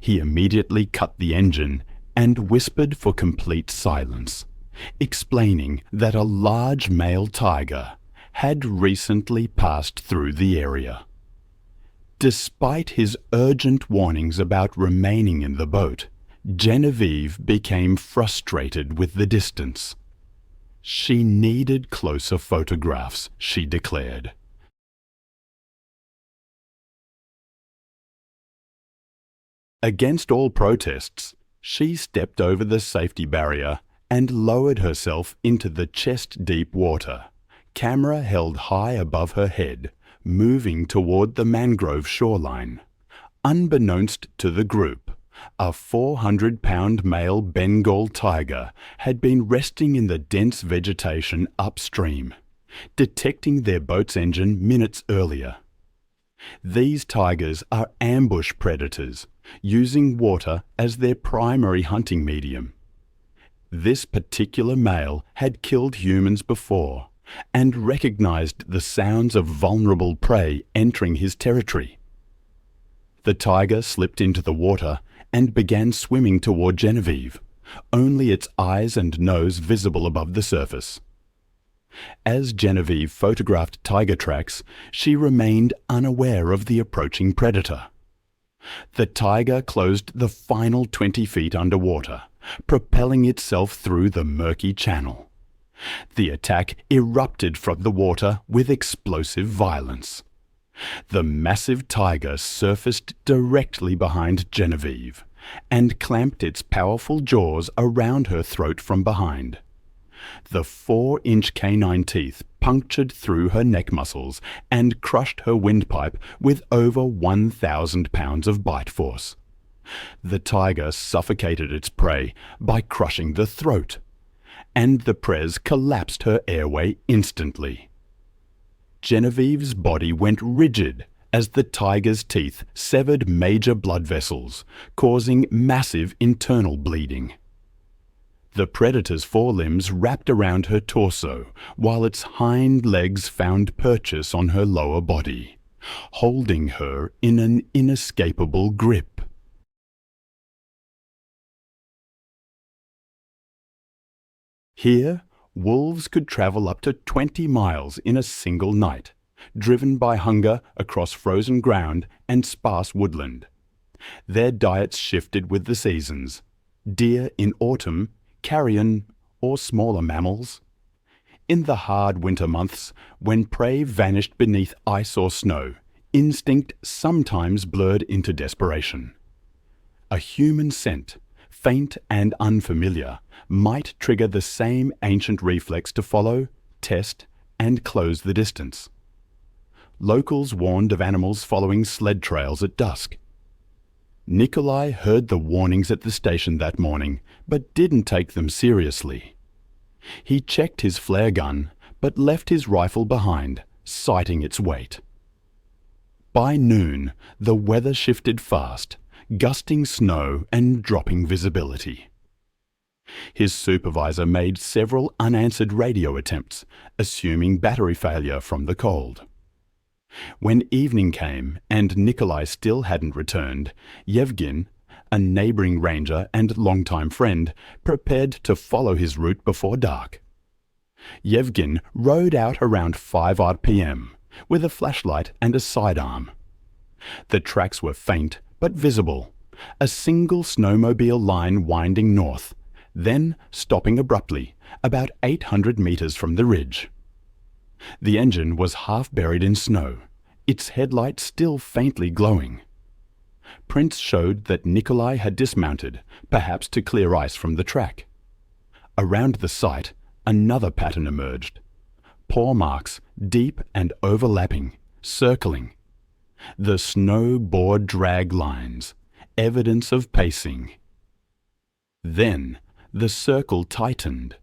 He immediately cut the engine and whispered for complete silence, explaining that a large male tiger had recently passed through the area. Despite his urgent warnings about remaining in the boat, Genevieve became frustrated with the distance. She needed closer photographs, she declared. Against all protests, she stepped over the safety barrier and lowered herself into the chest-deep water, camera held high above her head, moving toward the mangrove shoreline. Unbeknownst to the group, a 400-pound male Bengal tiger had been resting in the dense vegetation upstream, detecting their boat's engine minutes earlier. These tigers are ambush predators, using water as their primary hunting medium. This particular male had killed humans before and recognized the sounds of vulnerable prey entering his territory. The tiger slipped into the water and began swimming toward Genevieve, only its eyes and nose visible above the surface. As Genevieve photographed tiger tracks, she remained unaware of the approaching predator. The tiger closed the final 20 feet underwater, propelling itself through the murky channel. The attack erupted from the water with explosive violence. The massive tiger surfaced directly behind Genevieve and clamped its powerful jaws around her throat from behind. The 4-inch canine teeth punctured through her neck muscles and crushed her windpipe with over 1,000 pounds of bite force. The tiger suffocated its prey by crushing the throat, and the prez collapsed her airway instantly. Genevieve's body went rigid as the tiger's teeth severed major blood vessels, causing massive internal bleeding. The predator's forelimbs wrapped around her torso, while its hind legs found purchase on her lower body, holding her in an inescapable grip. Here, wolves could travel up to 20 miles in a single night, driven by hunger across frozen ground and sparse woodland. Their diets shifted with the seasons: deer in autumn, carrion, or smaller mammals. In the hard winter months, when prey vanished beneath ice or snow, instinct sometimes blurred into desperation. A human scent, faint and unfamiliar, might trigger the same ancient reflex to follow, test, and close the distance. Locals warned of animals following sled trails at dusk. Nikolai heard the warnings at the station that morning, but didn't take them seriously. He checked his flare gun, but left his rifle behind, citing its weight. By noon, the weather shifted fast, gusting snow and dropping visibility. His supervisor made several unanswered radio attempts, assuming battery failure from the cold. When evening came and Nikolai still hadn't returned, Yevgen, a neighboring ranger and longtime friend, prepared to follow his route before dark. Yevgen rode out around 5 p.m. with a flashlight and a sidearm. The tracks were faint but visible, a single snowmobile line winding north, then stopping abruptly, about 800 meters from the ridge. The engine was half buried in snow, its headlight still faintly glowing. Prints showed that Nikolai had dismounted, perhaps to clear ice from the track. Around the site, another pattern emerged. Paw marks, deep and overlapping, circling. The snow bore drag lines, evidence of pacing. Then the circle tightened.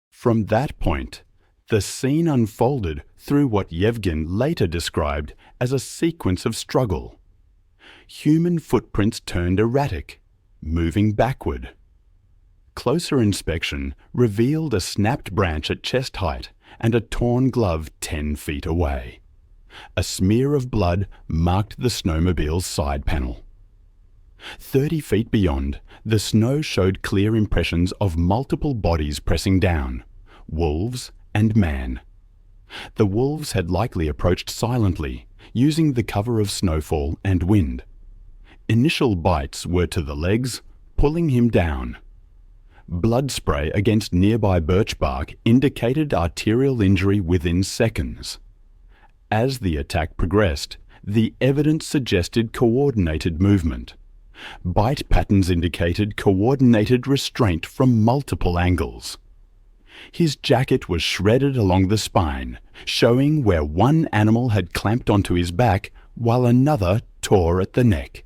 From that point, the scene unfolded through what Yevgen later described as a sequence of struggle. Human footprints turned erratic, moving backward. Closer inspection revealed a snapped branch at chest height and a torn glove 10 feet away. A smear of blood marked the snowmobile's side panel. 30 feet beyond, the snow showed clear impressions of multiple bodies pressing down, wolves and man. The wolves had likely approached silently, using the cover of snowfall and wind. Initial bites were to the legs, pulling him down. Blood spray against nearby birch bark indicated arterial injury within seconds. As the attack progressed, the evidence suggested coordinated movement. Bite patterns indicated coordinated restraint from multiple angles. His jacket was shredded along the spine, showing where one animal had clamped onto his back while another tore at the neck.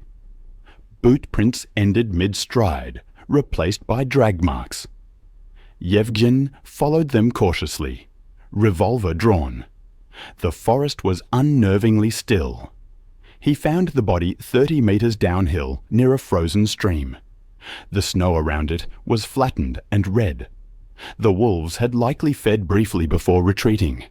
Boot prints ended mid-stride, replaced by drag marks. Yevgen followed them cautiously, revolver drawn. The forest was unnervingly still. He found the body 30 meters downhill near a frozen stream. The snow around it was flattened and red. The wolves had likely fed briefly before retreating.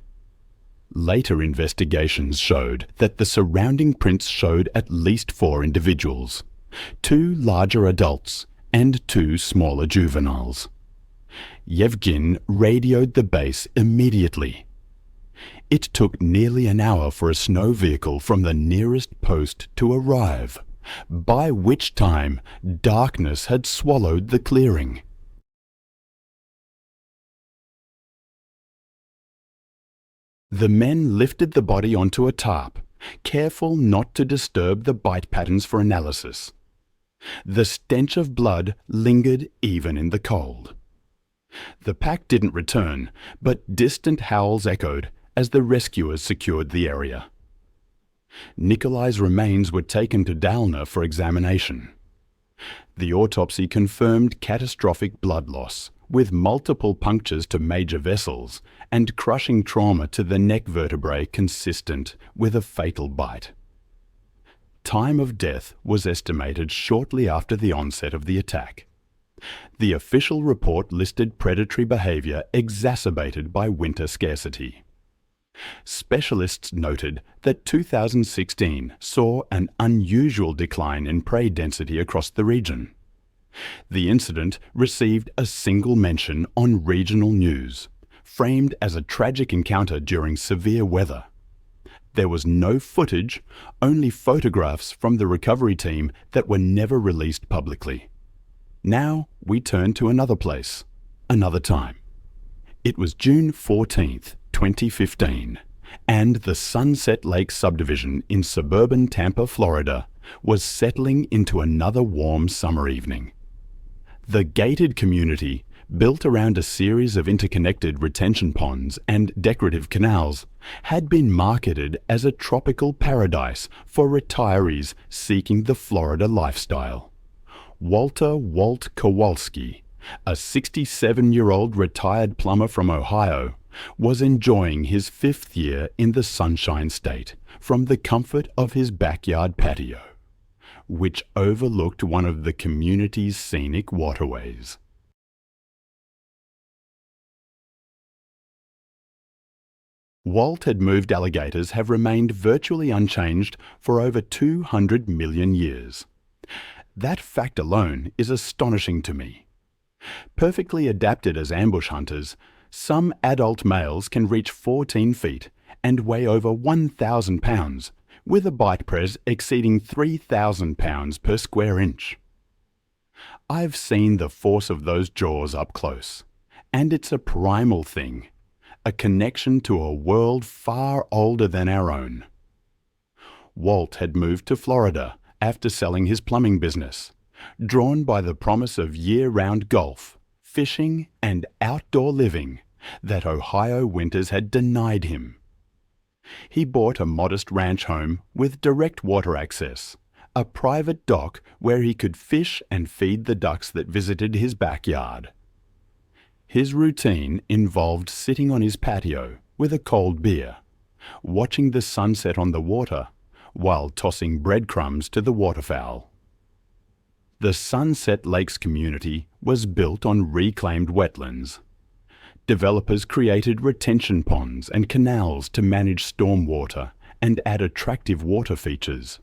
Later investigations showed that the surrounding prints showed at least 4 individuals, 2 larger adults and 2 smaller juveniles. Yevgen radioed the base immediately. It took nearly an hour for a snow vehicle from the nearest post to arrive, by which time darkness had swallowed the clearing. The men lifted the body onto a tarp, careful not to disturb the bite patterns for analysis. The stench of blood lingered even in the cold. The pack didn't return, but distant howls echoed as the rescuers secured the area. Nikolai's remains were taken to Dalna for examination. The autopsy confirmed catastrophic blood loss, with multiple punctures to major vessels and crushing trauma to the neck vertebrae consistent with a fatal bite. Time of death was estimated shortly after the onset of the attack. The official report listed predatory behavior exacerbated by winter scarcity. Specialists noted that 2016 saw an unusual decline in prey density across the region. The incident received a single mention on regional news, framed as a tragic encounter during severe weather. There was no footage, only photographs from the recovery team that were never released publicly. Now we turn to another place, another time. It was June 14th, 2015, and the Sunset Lake subdivision in suburban Tampa, Florida, was settling into another warm summer evening. The gated community, built around a series of interconnected retention ponds and decorative canals, had been marketed as a tropical paradise for retirees seeking the Florida lifestyle. Walter Walt Kowalski, a 67-year-old retired plumber from Ohio, was enjoying his 5th year in the Sunshine State from the comfort of his backyard patio, which overlooked one of the community's scenic waterways. Walt had moved alligators have remained virtually unchanged for over 200 million years. That fact alone is astonishing to me. Perfectly adapted as ambush hunters, some adult males can reach 14 feet and weigh over 1,000 pounds, with a bite press exceeding 3,000 pounds per square inch. I've seen the force of those jaws up close, and it's a primal thing, a connection to a world far older than our own. Walt had moved to Florida after selling his plumbing business, drawn by the promise of year-round golf, fishing, and outdoor living that Ohio winters had denied him. He bought a modest ranch home with direct water access, a private dock where he could fish and feed the ducks that visited his backyard. His routine involved sitting on his patio with a cold beer, watching the sunset on the water while tossing breadcrumbs to the waterfowl. The Sunset Lakes community was built on reclaimed wetlands. Developers created retention ponds and canals to manage stormwater and add attractive water features.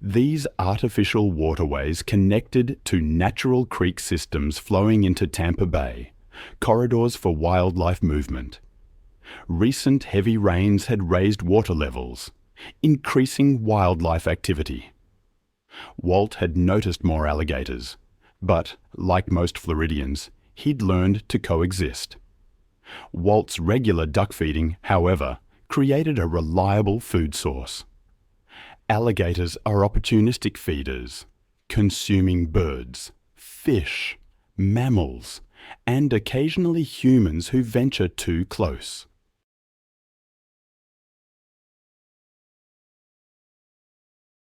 These artificial waterways connected to natural creek systems flowing into Tampa Bay, corridors for wildlife movement. Recent heavy rains had raised water levels, increasing wildlife activity. Walt had noticed more alligators, but, like most Floridians, he'd learned to coexist. Walt's regular duck feeding, however, created a reliable food source. Alligators are opportunistic feeders, consuming birds, fish, mammals, and occasionally humans who venture too close.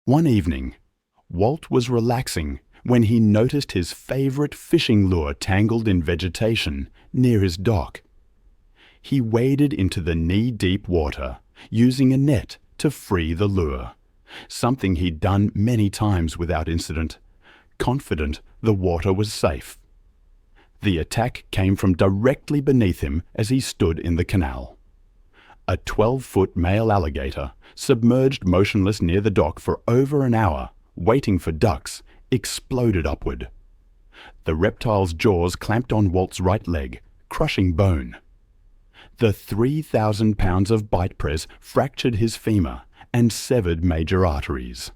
One evening, Walt was relaxing when he noticed his favorite fishing lure tangled in vegetation near his dock. He waded into the knee-deep water, using a net to free the lure, something he'd done many times without incident, confident the water was safe. The attack came from directly beneath him as he stood in the canal. A 12-foot male alligator, submerged motionless near the dock for over an hour, waiting for ducks, exploded upward. The reptile's jaws clamped on Walt's right leg, crushing bone. The 3,000 pounds of bite press fractured his femur and severed major arteries.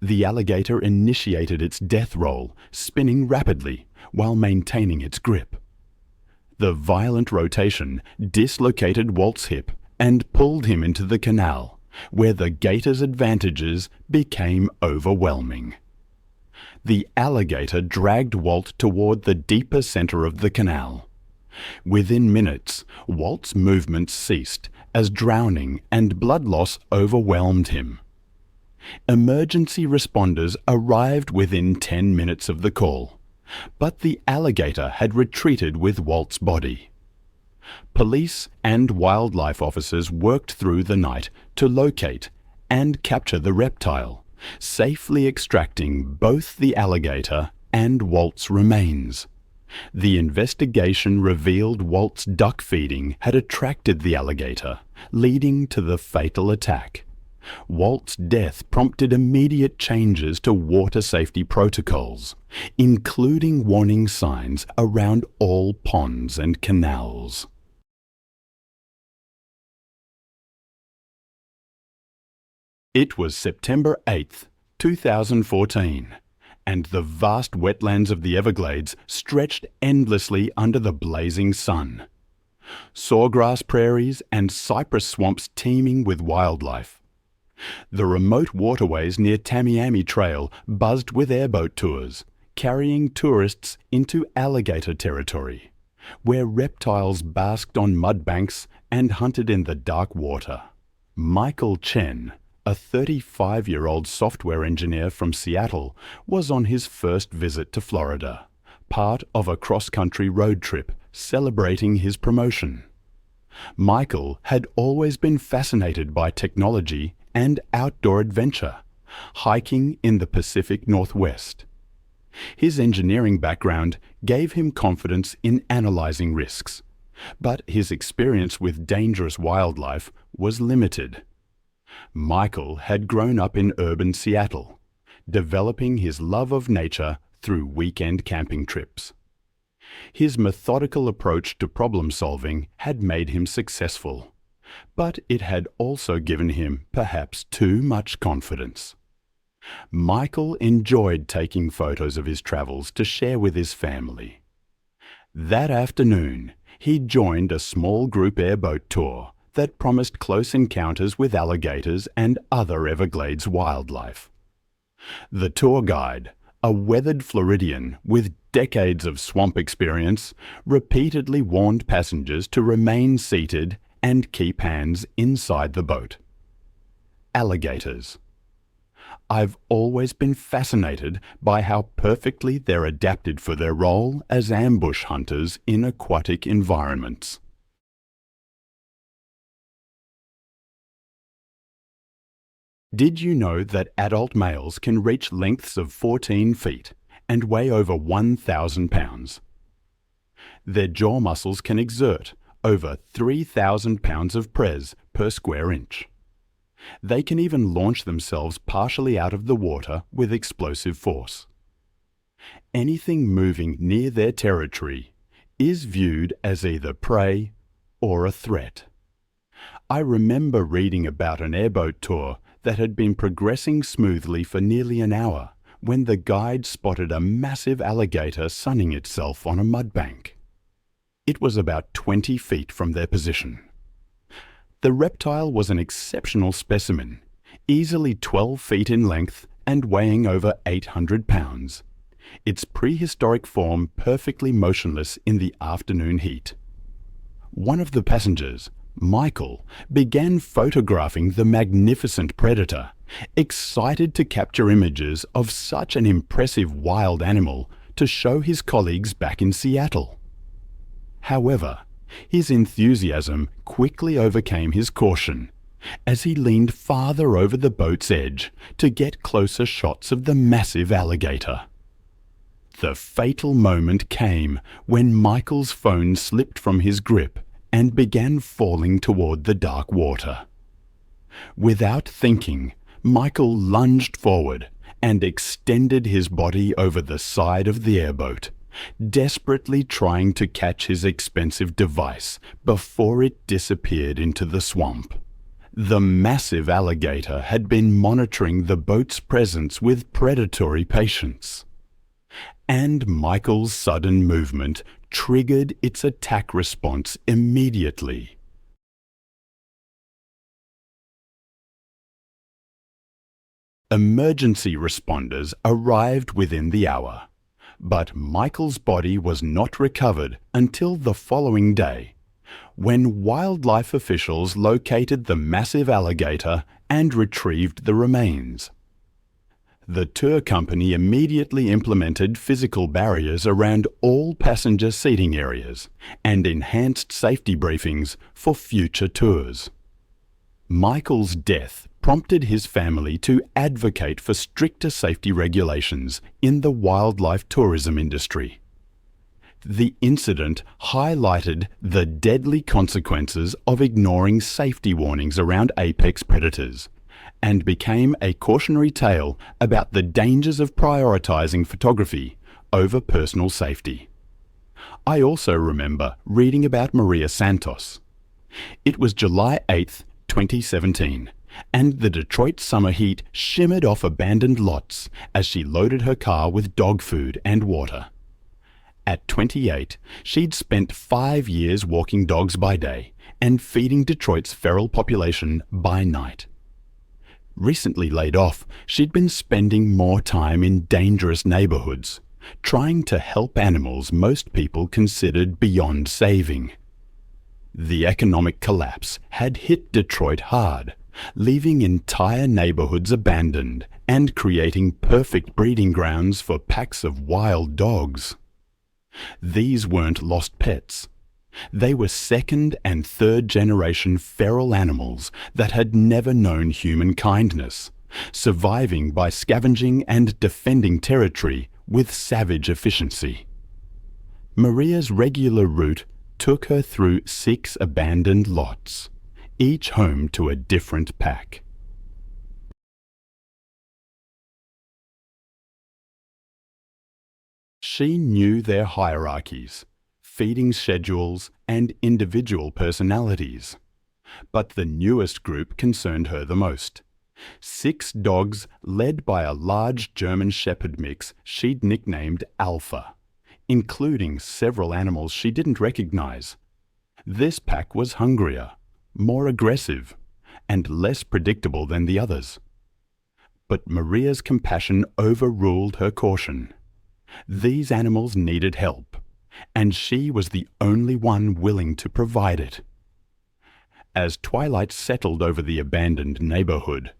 The alligator initiated its death roll, spinning rapidly while maintaining its grip. The violent rotation dislocated Walt's hip and pulled him into the canal, where the gator's advantages became overwhelming. The alligator dragged Walt toward the deeper center of the canal. Within minutes, Walt's movements ceased as drowning and blood loss overwhelmed him. Emergency responders arrived within 10 minutes of the call, but the alligator had retreated with Walt's body. Police and wildlife officers worked through the night to locate and capture the reptile, safely extracting both the alligator and Walt's remains. The investigation revealed Walt's duck feeding had attracted the alligator, leading to the fatal attack. Walt's death prompted immediate changes to water safety protocols, including warning signs around all ponds and canals. It was September 8, 2014, and the vast wetlands of the Everglades stretched endlessly under the blazing sun. Sawgrass prairies and cypress swamps teeming with wildlife. The remote waterways near Tamiami Trail buzzed with airboat tours, carrying tourists into alligator territory, where reptiles basked on mud banks and hunted in the dark water. Michael Chen, a 35-year-old software engineer from Seattle, was on his first visit to Florida, part of a cross-country road trip celebrating his promotion. Michael had always been fascinated by technology and outdoor adventure, hiking in the Pacific Northwest. His engineering background gave him confidence in analyzing risks, but his experience with dangerous wildlife was limited. Michael had grown up in urban Seattle, developing his love of nature through weekend camping trips. His methodical approach to problem-solving had made him successful, but it had also given him perhaps too much confidence. Michael enjoyed taking photos of his travels to share with his family. That afternoon, he joined a small group airboat tour that promised close encounters with alligators and other Everglades wildlife. The tour guide, a weathered Floridian with decades of swamp experience, repeatedly warned passengers to remain seated and keep hands inside the boat. Alligators. I've always been fascinated by how perfectly they're adapted for their role as ambush hunters in aquatic environments. Did you know that adult males can reach lengths of 14 feet and weigh over 1,000 pounds? Their jaw muscles can exert over 3,000 pounds of press per square inch. They can even launch themselves partially out of the water with explosive force. Anything moving near their territory is viewed as either prey or a threat. I remember reading about an airboat tour that had been progressing smoothly for nearly an hour when the guide spotted a massive alligator sunning itself on a mud bank. It was about 20 feet from their position. The reptile was an exceptional specimen, easily 12 feet in length and weighing over 800 pounds. Its prehistoric form perfectly motionless in the afternoon heat. One of the passengers, Michael, began photographing the magnificent predator, excited to capture images of such an impressive wild animal to show his colleagues back in Seattle. However, his enthusiasm quickly overcame his caution as he leaned farther over the boat's edge to get closer shots of the massive alligator. The fatal moment came when Michael's phone slipped from his grip and began falling toward the dark water. Without thinking, Michael lunged forward and extended his body over the side of the airboat, desperately trying to catch his expensive device before it disappeared into the swamp. The massive alligator had been monitoring the boat's presence with predatory patience. And Michael's sudden movement triggered its attack response immediately. Emergency responders arrived within the hour, but Michael's body was not recovered until the following day, when wildlife officials located the massive alligator and retrieved the remains. The tour company immediately implemented physical barriers around all passenger seating areas and enhanced safety briefings for future tours. Michael's death prompted his family to advocate for stricter safety regulations in the wildlife tourism industry. The incident highlighted the deadly consequences of ignoring safety warnings around apex predators and became a cautionary tale about the dangers of prioritizing photography over personal safety. I also remember reading about Maria Santos. It was July 8, 2017, and the Detroit summer heat shimmered off abandoned lots as she loaded her car with dog food and water. At 28, she'd spent 5 years walking dogs by day and feeding Detroit's feral population by night. Recently laid off, she'd been spending more time in dangerous neighborhoods, trying to help animals most people considered beyond saving. The economic collapse had hit Detroit hard, leaving entire neighborhoods abandoned and creating perfect breeding grounds for packs of wild dogs. These weren't lost pets. They were second and third generation feral animals that had never known human kindness, surviving by scavenging and defending territory with savage efficiency. Maria's regular route took her through 6 abandoned lots, each home to a different pack. She knew their hierarchies, feeding schedules, and individual personalities. But the newest group concerned her the most. 6 dogs led by a large German Shepherd mix she'd nicknamed Alpha, including several animals she didn't recognize. This pack was hungrier, more aggressive, and less predictable than the others. But Maria's compassion overruled her caution. These animals needed help, and she was the only one willing to provide it. As twilight settled over the abandoned neighborhood,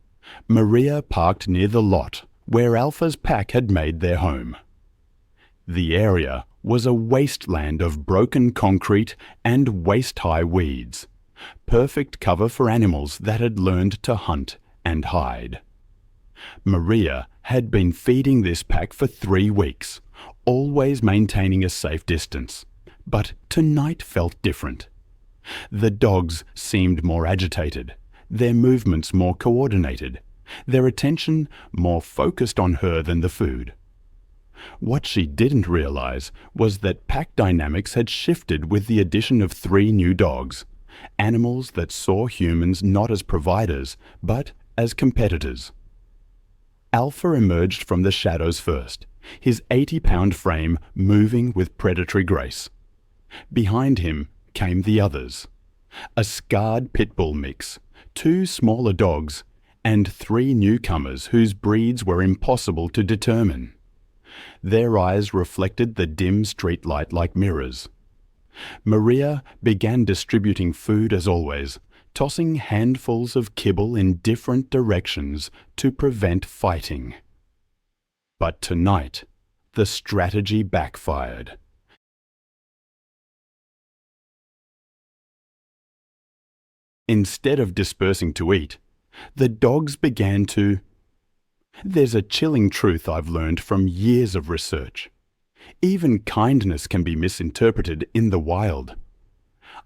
Maria parked near the lot where Alpha's pack had made their home. The area was a wasteland of broken concrete and waist-high weeds, perfect cover for animals that had learned to hunt and hide. Maria had been feeding this pack for 3 weeks, always maintaining a safe distance, but tonight felt different. The dogs seemed more agitated, their movements more coordinated, their attention more focused on her than the food. What she didn't realize was that pack dynamics had shifted with the addition of 3 new dogs, animals that saw humans not as providers, but as competitors. Alpha emerged from the shadows first, his 80-pound frame moving with predatory grace. Behind him came the others, a scarred pit bull mix, 2 smaller dogs, and 3 newcomers whose breeds were impossible to determine. Their eyes reflected the dim streetlight like mirrors. Maria began distributing food as always, tossing handfuls of kibble in different directions to prevent fighting. But tonight, the strategy backfired. Instead of dispersing to eat, the dogs began to... There's a chilling truth I've learned from years of research. Even kindness can be misinterpreted in the wild.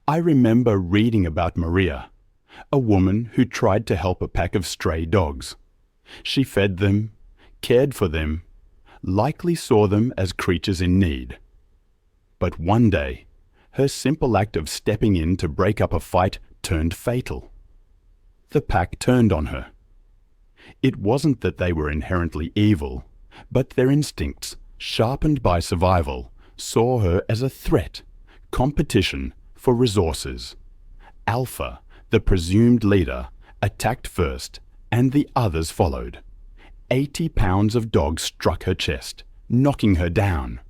I remember reading about Maria, a woman who tried to help a pack of stray dogs. She fed them, cared for them, likely saw them as creatures in need. But one day, her simple act of stepping in to break up a fight turned fatal. The pack turned on her. It wasn't that they were inherently evil, but their instincts, sharpened by survival, saw her as a threat, competition for resources. Alpha, the presumed leader, attacked first, and the others followed. 80 pounds of dogs struck her chest, knocking her down.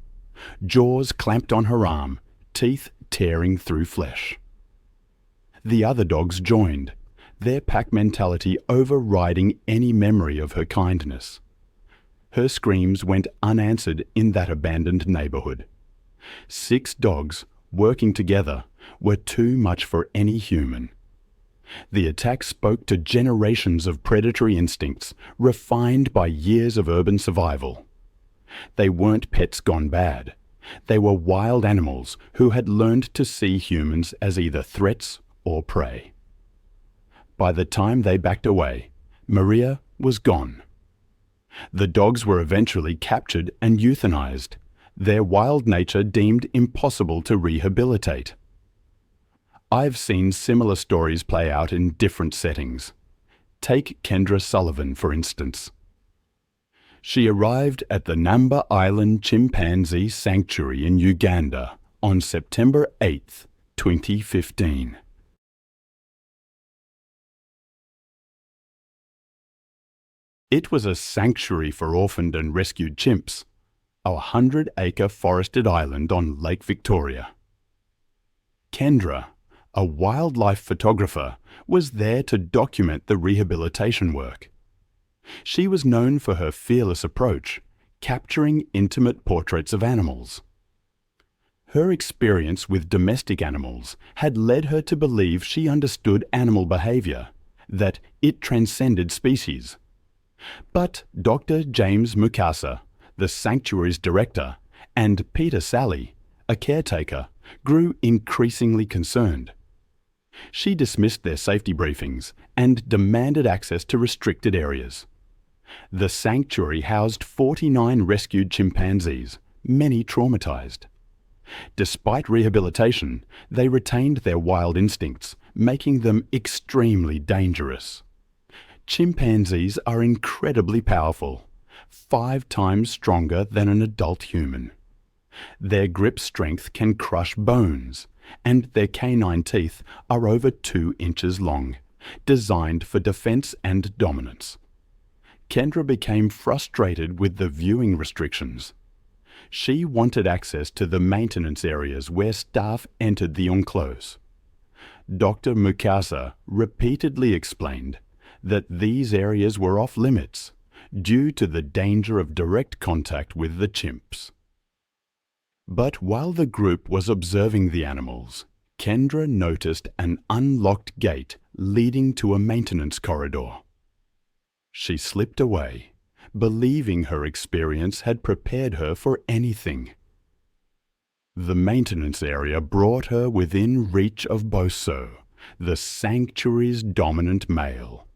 Jaws clamped on her arm, teeth tearing through flesh. The other dogs joined, their pack mentality overriding any memory of her kindness. Her screams went unanswered in that abandoned neighborhood. 6 dogs, working together, were too much for any human. The attack spoke to generations of predatory instincts, refined by years of urban survival. They weren't pets gone bad. They were wild animals who had learned to see humans as either threats or prey. By the time they backed away, Maria was gone. The dogs were eventually captured and euthanized, their wild nature deemed impossible to rehabilitate. I've seen similar stories play out in different settings. Take Kendra Sullivan, for instance. She arrived at the Namba Island Chimpanzee Sanctuary in Uganda on September 8, 2015. It was a sanctuary for orphaned and rescued chimps, a 100-acre forested island on Lake Victoria. Kendra, a wildlife photographer, was there to document the rehabilitation work. She was known for her fearless approach, capturing intimate portraits of animals. Her experience with domestic animals had led her to believe she understood animal behavior, that it transcended species. But Dr. James Mukasa, the sanctuary's director, and Peter Sally, a caretaker, grew increasingly concerned. She dismissed their safety briefings and demanded access to restricted areas. The sanctuary housed 49 rescued chimpanzees, many traumatized. Despite rehabilitation, they retained their wild instincts, making them extremely dangerous. Chimpanzees are incredibly powerful, 5 times stronger than an adult human. Their grip strength can crush bones, and their canine teeth are over 2 inches long, designed for defense and dominance. Kendra became frustrated with the viewing restrictions. She wanted access to the maintenance areas where staff entered the enclose. Dr. Mukasa repeatedly explained that these areas were off limits due to the danger of direct contact with the chimps. But while the group was observing the animals, Kendra noticed an unlocked gate leading to a maintenance corridor. She slipped away, believing her experience had prepared her for anything. The maintenance area brought her within reach of Boso, the sanctuary's dominant male.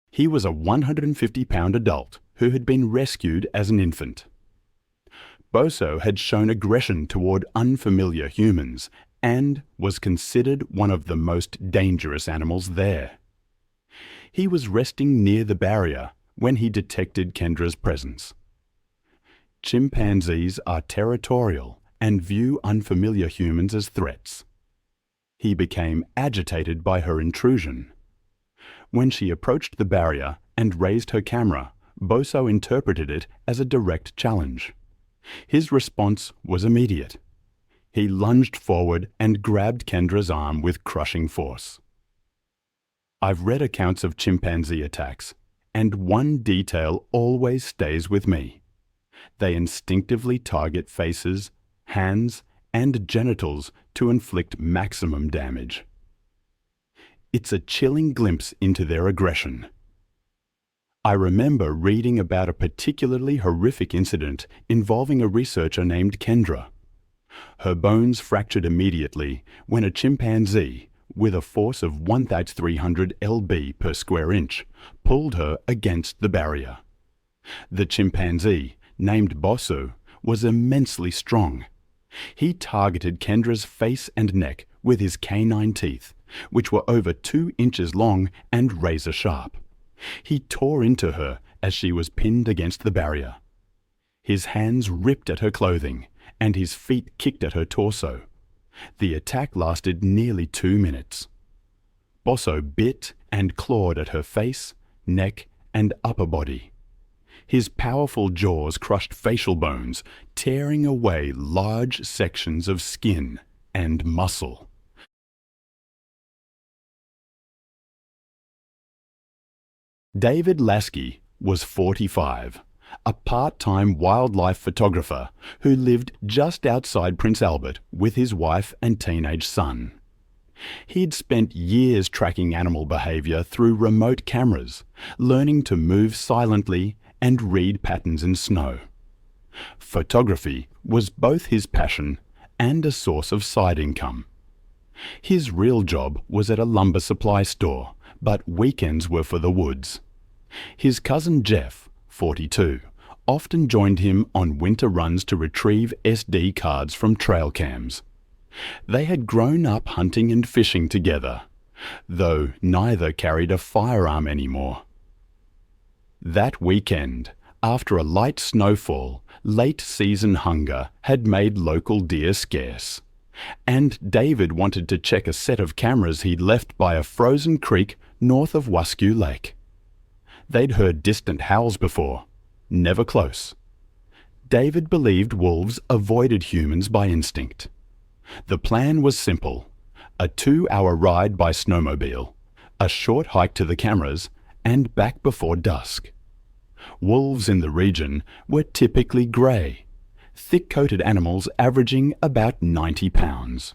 He was a 150-pound adult who had been rescued as an infant. Boso had shown aggression toward unfamiliar humans and was considered one of the most dangerous animals there. He was resting near the barrier when he detected Kendra's presence. Chimpanzees are territorial and view unfamiliar humans as threats. He became agitated by her intrusion. When she approached the barrier and raised her camera, Boso interpreted it as a direct challenge. His response was immediate. He lunged forward and grabbed Kendra's arm with crushing force. I've read accounts of chimpanzee attacks, and one detail always stays with me. They instinctively target faces, hands, and genitals to inflict maximum damage. It's a chilling glimpse into their aggression. I remember reading about a particularly horrific incident involving a researcher named Kendra. Her bones fractured immediately when a chimpanzee, with a force of 1,300 lb per square inch, pulled her against the barrier. The chimpanzee, named Boso, was immensely strong. He targeted Kendra's face and neck with his canine teeth, which were over 2 inches long and razor sharp. He tore into her as she was pinned against the barrier. His hands ripped at her clothing, and his feet kicked at her torso. The attack lasted nearly 2 minutes. Boso bit and clawed at her face, neck, and upper body. His powerful jaws crushed facial bones, tearing away large sections of skin and muscle. David Lasky was 45, a part-time wildlife photographer who lived just outside Prince Albert with his wife and teenage son. He'd spent years tracking animal behaviour through remote cameras, learning to move silently and read patterns in snow. Photography was both his passion and a source of side income. His real job was at a lumber supply store, but weekends were for the woods. His cousin Jeff, 42, often joined him on winter runs to retrieve SD cards from trail cams. They had grown up hunting and fishing together, though neither carried a firearm anymore. That weekend, after a light snowfall, late-season hunger had made local deer scarce, and David wanted to check a set of cameras he'd left by a frozen creek north of Waskew Lake. They'd heard distant howls before, never close. David believed wolves avoided humans by instinct. The plan was simple: a 2-hour ride by snowmobile, a short hike to the cameras, and back before dusk. Wolves in the region were typically grey, thick-coated animals averaging about 90 pounds.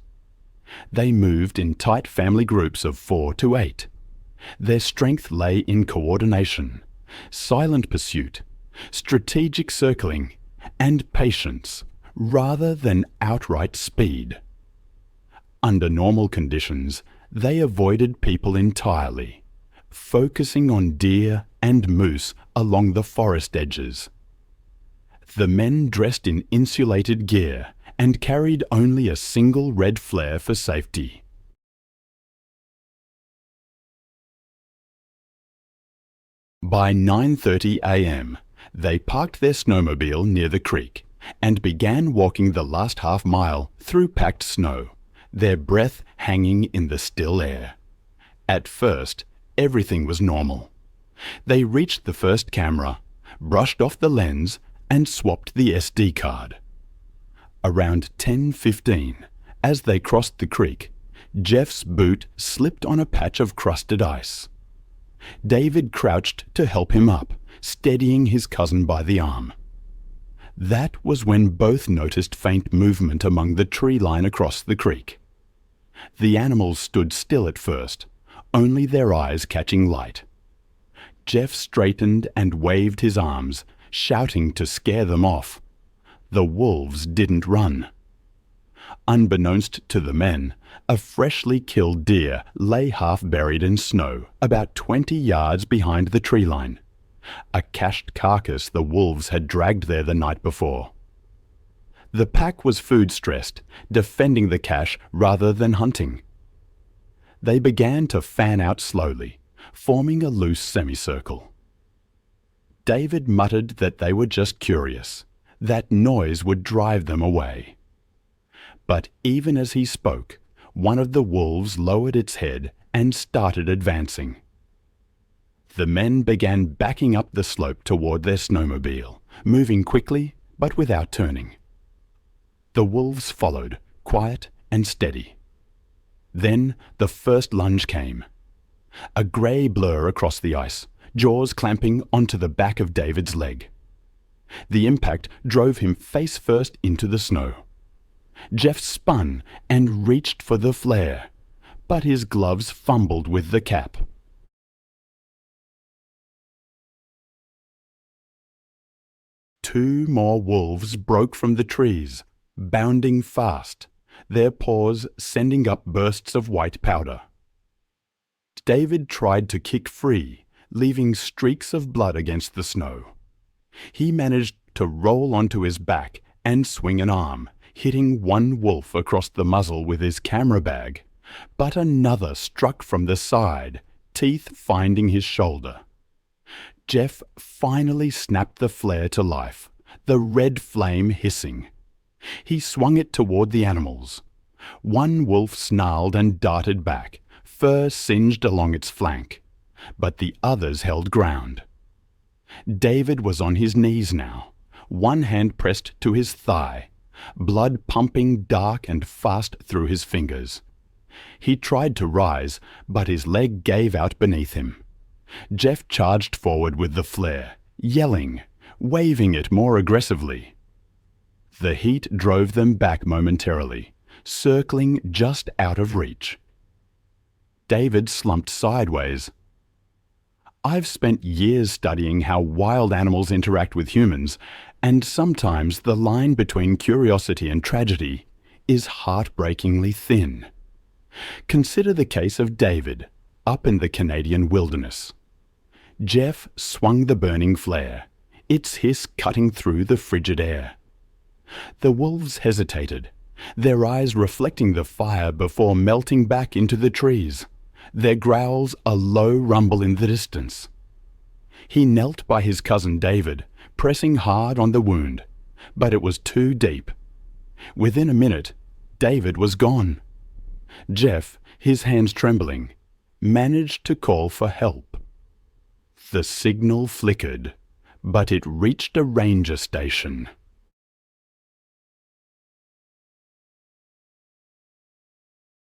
They moved in tight family groups of 4 to 8. Their strength lay in coordination, silent pursuit, strategic circling, and patience, rather than outright speed. Under normal conditions, they avoided people entirely, focusing on deer and moose along the forest edges. The men dressed in insulated gear and carried only a single red flare for safety. By 9:30 a.m., they parked their snowmobile near the creek and began walking the last half-mile through packed snow, their breath hanging in the still air. At first, everything was normal. They reached the first camera, brushed off the lens, and swapped the SD card. Around 10:15, as they crossed the creek, Jeff's boot slipped on a patch of crusted ice. David crouched to help him up, steadying his cousin by the arm. That was when both noticed faint movement among the tree line across the creek. The animals stood still at first, only their eyes catching light. Jeff straightened and waved his arms, shouting to scare them off. The wolves didn't run. Unbeknownst to the men, a freshly killed deer lay half buried in snow, about 20 yards behind the tree line. A cached carcass the wolves had dragged there the night before. The pack was food-stressed, defending the cache rather than hunting. They began to fan out slowly, forming a loose semicircle. David muttered that they were just curious, that noise would drive them away. But even as he spoke, one of the wolves lowered its head and started advancing. The men began backing up the slope toward their snowmobile, moving quickly but without turning. The wolves followed, quiet and steady. Then the first lunge came. A grey blur across the ice, jaws clamping onto the back of David's leg. The impact drove him face first into the snow. Jeff spun and reached for the flare, but his gloves fumbled with the cap. Two more wolves broke from the trees, bounding fast, their paws sending up bursts of white powder. David tried to kick free, leaving streaks of blood against the snow. He managed to roll onto his back and swing an arm, hitting one wolf across the muzzle with his camera bag, but another struck from the side, teeth finding his shoulder. Jeff finally snapped the flare to life, the red flame hissing. He swung it toward the animals. One wolf snarled and darted back, fur singed along its flank, but the others held ground. David was on his knees now, one hand pressed to his thigh, blood pumping dark and fast through his fingers. He tried to rise, but his leg gave out beneath him. Jeff charged forward with the flare, yelling, waving it more aggressively. The heat drove them back momentarily, circling just out of reach. David slumped sideways. I've spent years studying how wild animals interact with humans, and sometimes the line between curiosity and tragedy is heartbreakingly thin. Consider the case of David, up in the Canadian wilderness. Jeff swung the burning flare, its hiss cutting through the frigid air. The wolves hesitated, their eyes reflecting the fire before melting back into the trees, their growls a low rumble in the distance. He knelt by his cousin David, pressing hard on the wound, but it was too deep. Within a minute, David was gone. Jeff, his hands trembling, managed to call for help. The signal flickered, but it reached a ranger station.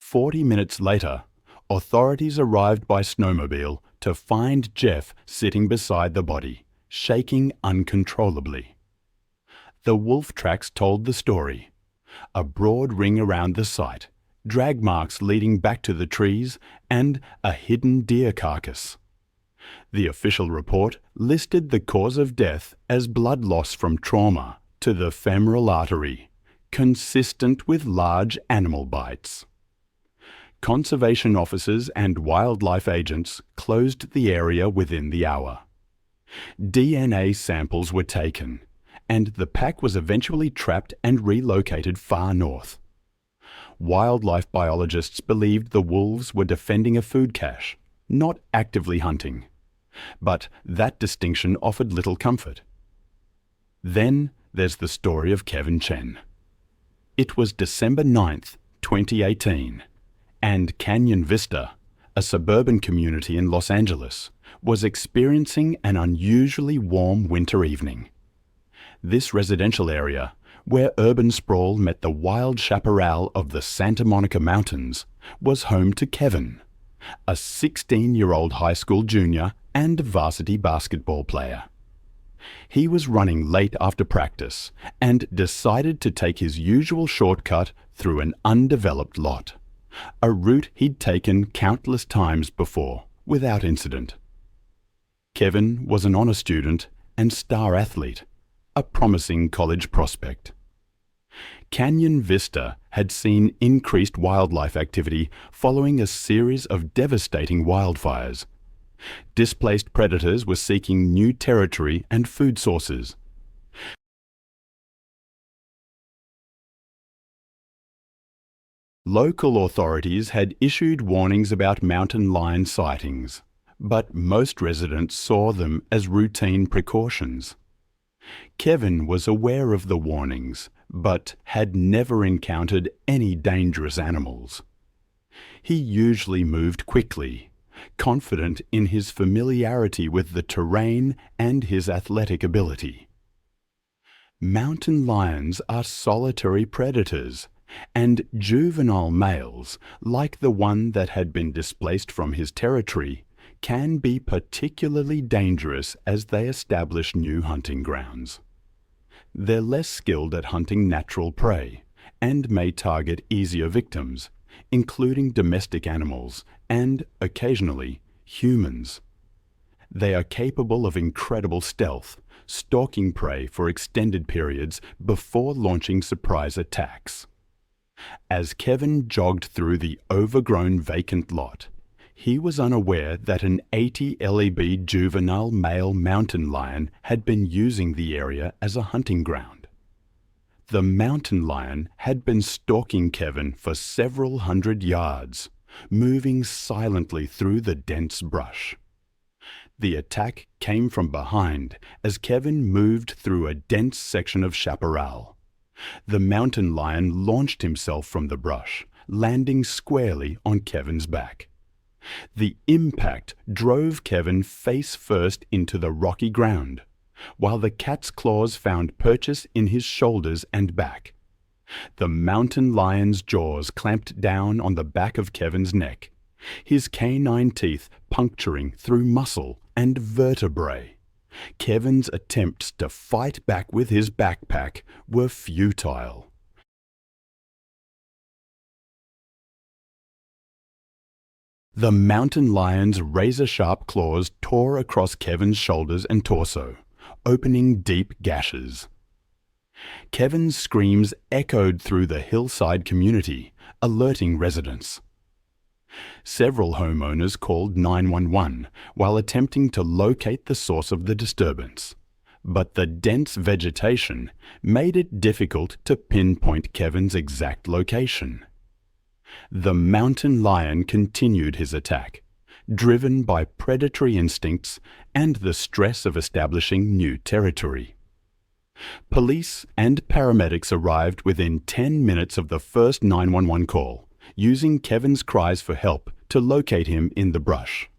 "40 minutes later, authorities arrived by snowmobile to find Jeff sitting beside the body, shaking uncontrollably. The wolf tracks told the story. A broad ring around the site, drag marks leading back to the trees, and a hidden deer carcass. The official report listed the cause of death as blood loss from trauma to the femoral artery, consistent with large animal bites. Conservation officers and wildlife agents closed the area within the hour. DNA samples were taken, and the pack was eventually trapped and relocated far north. Wildlife biologists believed the wolves were defending a food cache, not actively hunting. But that distinction offered little comfort. Then there's the story of Kevin Chen. It was December 9th, 2018, and Canyon Vista, a suburban community in Los Angeles, was experiencing an unusually warm winter evening. This residential area, where urban sprawl met the wild chaparral of the Santa Monica Mountains, was home to Kevin, a 16-year-old high school junior and varsity basketball player. He was running late after practice and decided to take his usual shortcut through an undeveloped lot, a route he'd taken countless times before without incident. Kevin was an honor student and star athlete, a promising college prospect. Canyon Vista had seen increased wildlife activity following a series of devastating wildfires. Displaced predators were seeking new territory and food sources. Local authorities had issued warnings about mountain lion sightings, but most residents saw them as routine precautions. Kevin was aware of the warnings, but had never encountered any dangerous animals. He usually moved quickly, confident in his familiarity with the terrain and his athletic ability. Mountain lions are solitary predators, and juvenile males, like the one that had been displaced from his territory, can be particularly dangerous as they establish new hunting grounds. They're less skilled at hunting natural prey and may target easier victims, including domestic animals and, occasionally, humans. They are capable of incredible stealth, stalking prey for extended periods before launching surprise attacks. As Kevin jogged through the overgrown vacant lot, he was unaware that an 80 lb juvenile male mountain lion had been using the area as a hunting ground. The mountain lion had been stalking Kevin for several hundred yards, moving silently through the dense brush. The attack came from behind as Kevin moved through a dense section of chaparral. The mountain lion launched himself from the brush, landing squarely on Kevin's back. The impact drove Kevin face first into the rocky ground, while the cat's claws found purchase in his shoulders and back. The mountain lion's jaws clamped down on the back of Kevin's neck, his canine teeth puncturing through muscle and vertebrae. Kevin's attempts to fight back with his backpack were futile. The mountain lion's razor-sharp claws tore across Kevin's shoulders and torso, opening deep gashes. Kevin's screams echoed through the hillside community, alerting residents. Several homeowners called 911 while attempting to locate the source of the disturbance, but the dense vegetation made it difficult to pinpoint Kevin's exact location. The mountain lion continued his attack, driven by predatory instincts and the stress of establishing new territory. Police and paramedics arrived within 10 minutes of the first 911 call, using Kevin's cries for help to locate him in the brush.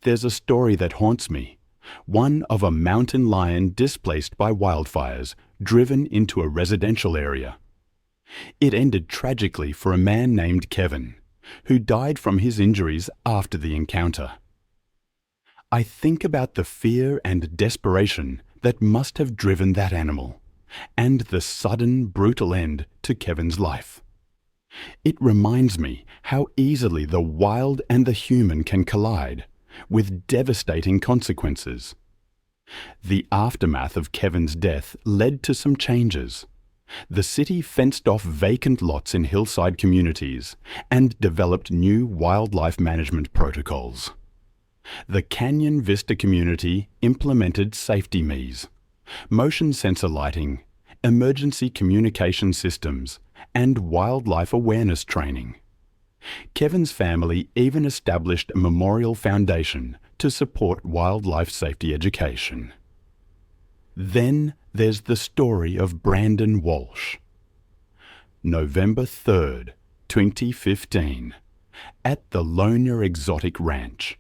There's a story that haunts me, one of a mountain lion displaced by wildfires, driven into a residential area. It ended tragically for a man named Kevin, who died from his injuries after the encounter. I think about the fear and desperation that must have driven that animal, and the sudden, brutal end to Kevin's life. It reminds me how easily the wild and the human can collide, with devastating consequences. The aftermath of Kevin's death led to some changes. The city fenced off vacant lots in hillside communities and developed new wildlife management protocols. The Canyon Vista community implemented safety MEs, motion sensor lighting, emergency communication systems, and wildlife awareness training. Kevin's family even established a memorial foundation to support wildlife safety education. Then there's the story of Brandon Walsh. November 3rd, 2015, at the Loner Exotic Ranch.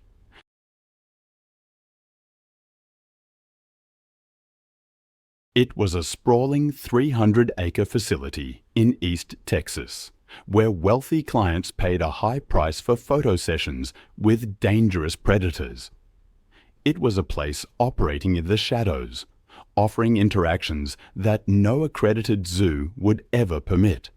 It was a sprawling 300-acre facility in East Texas, where wealthy clients paid a high price for photo sessions with dangerous predators. It was a place operating in the shadows, offering interactions that no accredited zoo would ever permit.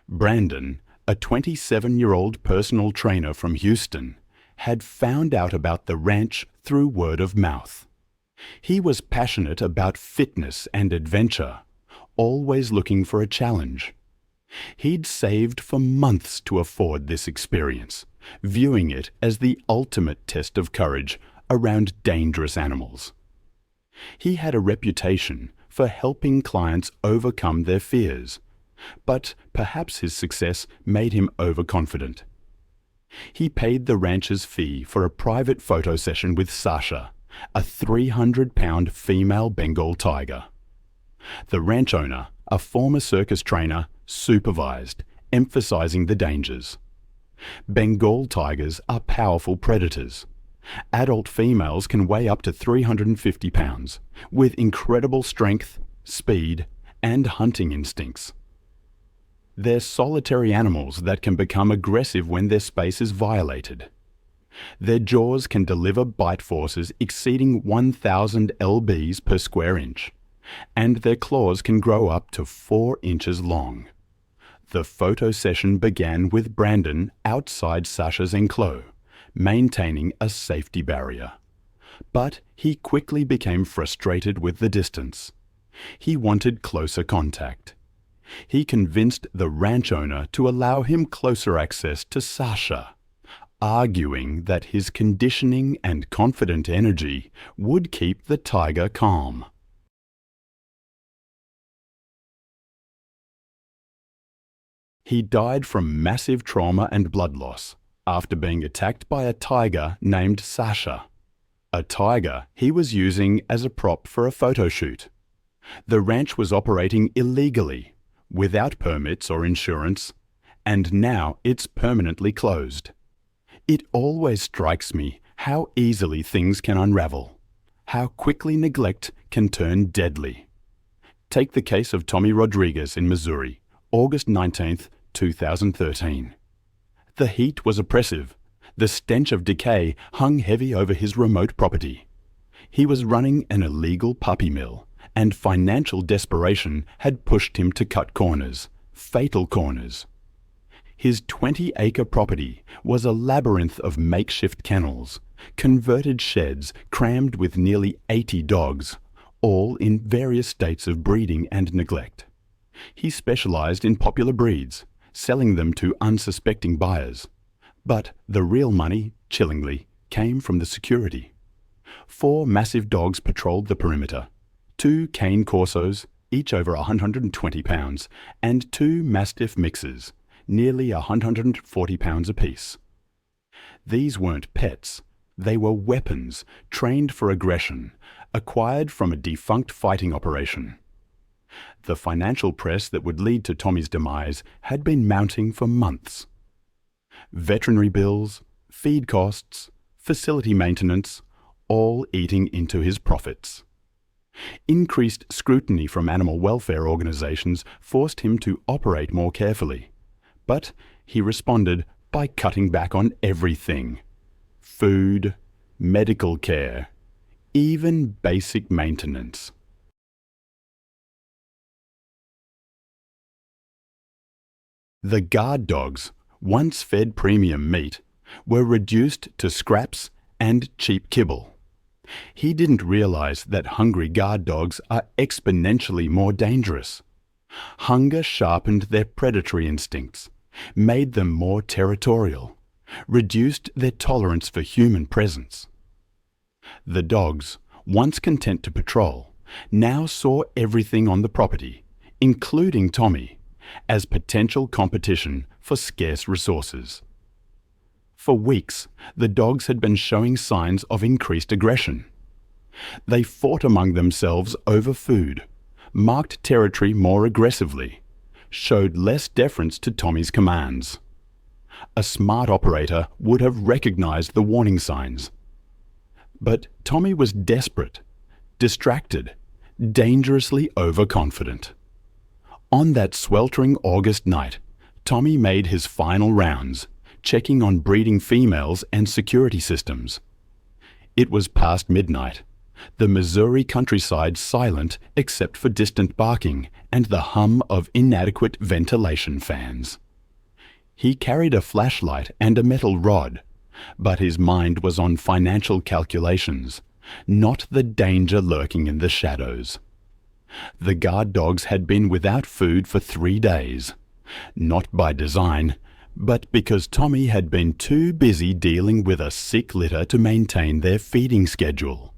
Brandon, a 27-year-old personal trainer from Houston, had found out about the ranch through word of mouth. He was passionate about fitness and adventure, always looking for a challenge. He'd saved for months to afford this experience, viewing it as the ultimate test of courage around dangerous animals. He had a reputation for helping clients overcome their fears, but perhaps his success made him overconfident. He paid the rancher's fee for a private photo session with Sasha, a 300-pound female Bengal tiger. The ranch owner, a former circus trainer, supervised, emphasizing the dangers. Bengal tigers are powerful predators. Adult females can weigh up to 350 pounds, with incredible strength, speed, and hunting instincts. They're solitary animals that can become aggressive when their space is violated. Their jaws can deliver bite forces exceeding 1,000 lbs per square inch, and their claws can grow up to 4 inches long. The photo session began with Brandon outside Sasha's enclos, maintaining a safety barrier. But he quickly became frustrated with the distance. He wanted closer contact. He convinced the ranch owner to allow him closer access to Sasha, arguing that his conditioning and confident energy would keep the tiger calm. He died from massive trauma and blood loss after being attacked by a tiger named Sasha, a tiger he was using as a prop for a photo shoot. The ranch was operating illegally, without permits or insurance, and now it's permanently closed. It always strikes me how easily things can unravel, how quickly neglect can turn deadly. Take the case of Tommy Rodriguez in Missouri, August 19, 2013. The heat was oppressive. The stench of decay hung heavy over his remote property. He was running an illegal puppy mill, and financial desperation had pushed him to cut corners, fatal corners. His 20-acre property was a labyrinth of makeshift kennels, converted sheds crammed with nearly 80 dogs, all in various states of breeding and neglect. He specialized in popular breeds, selling them to unsuspecting buyers. But the real money, chillingly, came from the security. 4 massive dogs patrolled the perimeter. 2 cane corsos, each over 120 pounds, and 2 mastiff mixes, nearly 140 pounds apiece. These weren't pets. They were weapons, trained for aggression, acquired from a defunct fighting operation. The financial press that would lead to Tommy's demise had been mounting for months. Veterinary bills, feed costs, facility maintenance, all eating into his profits. Increased scrutiny from animal welfare organizations forced him to operate more carefully. But he responded by cutting back on everything: food, medical care, even basic maintenance. The guard dogs, once fed premium meat, were reduced to scraps and cheap kibble. He didn't realize that hungry guard dogs are exponentially more dangerous. Hunger sharpened their predatory instincts, made them more territorial, reduced their tolerance for human presence. The dogs, once content to patrol, now saw everything on the property, including Tommy, as potential competition for scarce resources. For weeks, the dogs had been showing signs of increased aggression. They fought among themselves over food, marked territory more aggressively, showed less deference to Tommy's commands. A smart operator would have recognized the warning signs. But Tommy was desperate, distracted, dangerously overconfident. On that sweltering August night, Tommy made his final rounds, checking on breeding females and security systems. It was past midnight, the Missouri countryside silent except for distant barking and the hum of inadequate ventilation fans. He carried a flashlight and a metal rod, but his mind was on financial calculations, not the danger lurking in the shadows. The guard dogs had been without food for 3 days, not by design, but because Tommy had been too busy dealing with a sick litter to maintain their feeding schedule.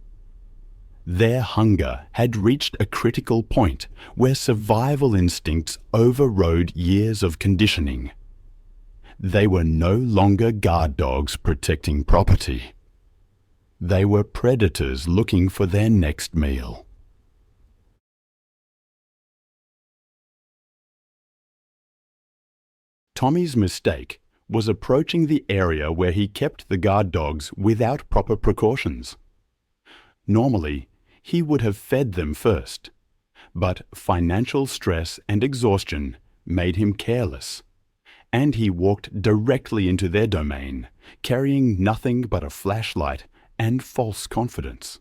Their hunger had reached a critical point where survival instincts overrode years of conditioning. They were no longer guard dogs protecting property. They were predators looking for their next meal. Tommy's mistake was approaching the area where he kept the guard dogs without proper precautions. Normally, he would have fed them first, but financial stress and exhaustion made him careless, and he walked directly into their domain, carrying nothing but a flashlight and false confidence.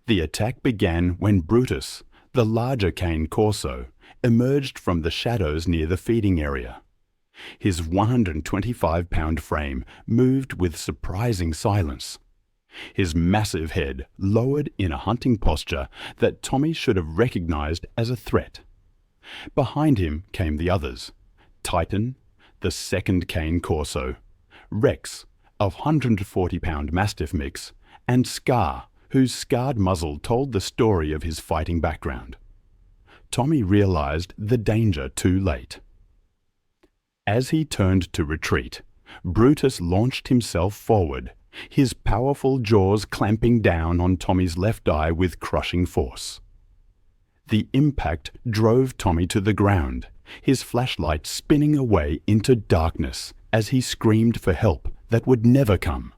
The attack began when Brutus, the larger cane corso, emerged from the shadows near the feeding area. His 125-pound frame moved with surprising silence. His massive head lowered in a hunting posture that Tommy should have recognized as a threat. Behind him came the others: Titan, the second cane corso, Rex, a 140-pound Mastiff mix, and Scar, whose scarred muzzle told the story of his fighting background. Tommy realized the danger too late. As he turned to retreat, Brutus launched himself forward, his powerful jaws clamping down on Tommy's left eye with crushing force. The impact drove Tommy to the ground, his flashlight spinning away into darkness as he screamed for help that would never come.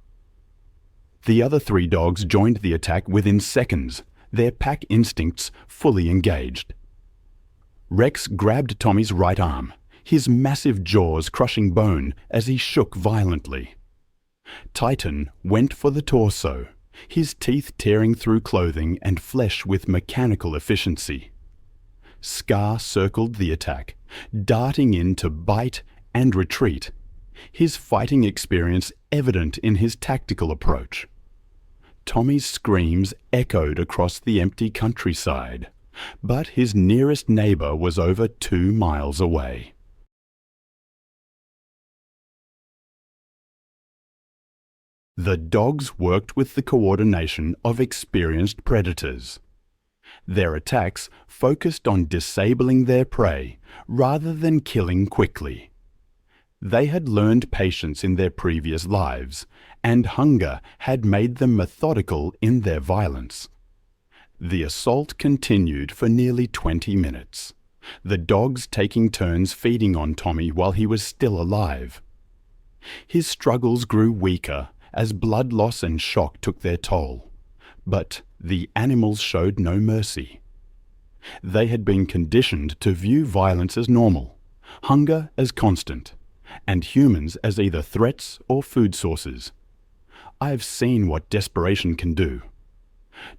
The other 3 dogs joined the attack within seconds, their pack instincts fully engaged. Rex grabbed Tommy's right arm, his massive jaws crushing bone as he shook violently. Titan went for the torso, his teeth tearing through clothing and flesh with mechanical efficiency. Scar circled the attack, darting in to bite and retreat, his fighting experience evident in his tactical approach. Tommy's screams echoed across the empty countryside, but his nearest neighbor was over 2 miles away. The dogs worked with the coordination of experienced predators. Their attacks focused on disabling their prey rather than killing quickly. They had learned patience in their previous lives, and hunger had made them methodical in their violence. The assault continued for nearly 20 minutes, the dogs taking turns feeding on Tommy while he was still alive. His struggles grew weaker as blood loss and shock took their toll, but the animals showed no mercy. They had been conditioned to view violence as normal, hunger as constant, and humans as either threats or food sources. I've seen what desperation can do.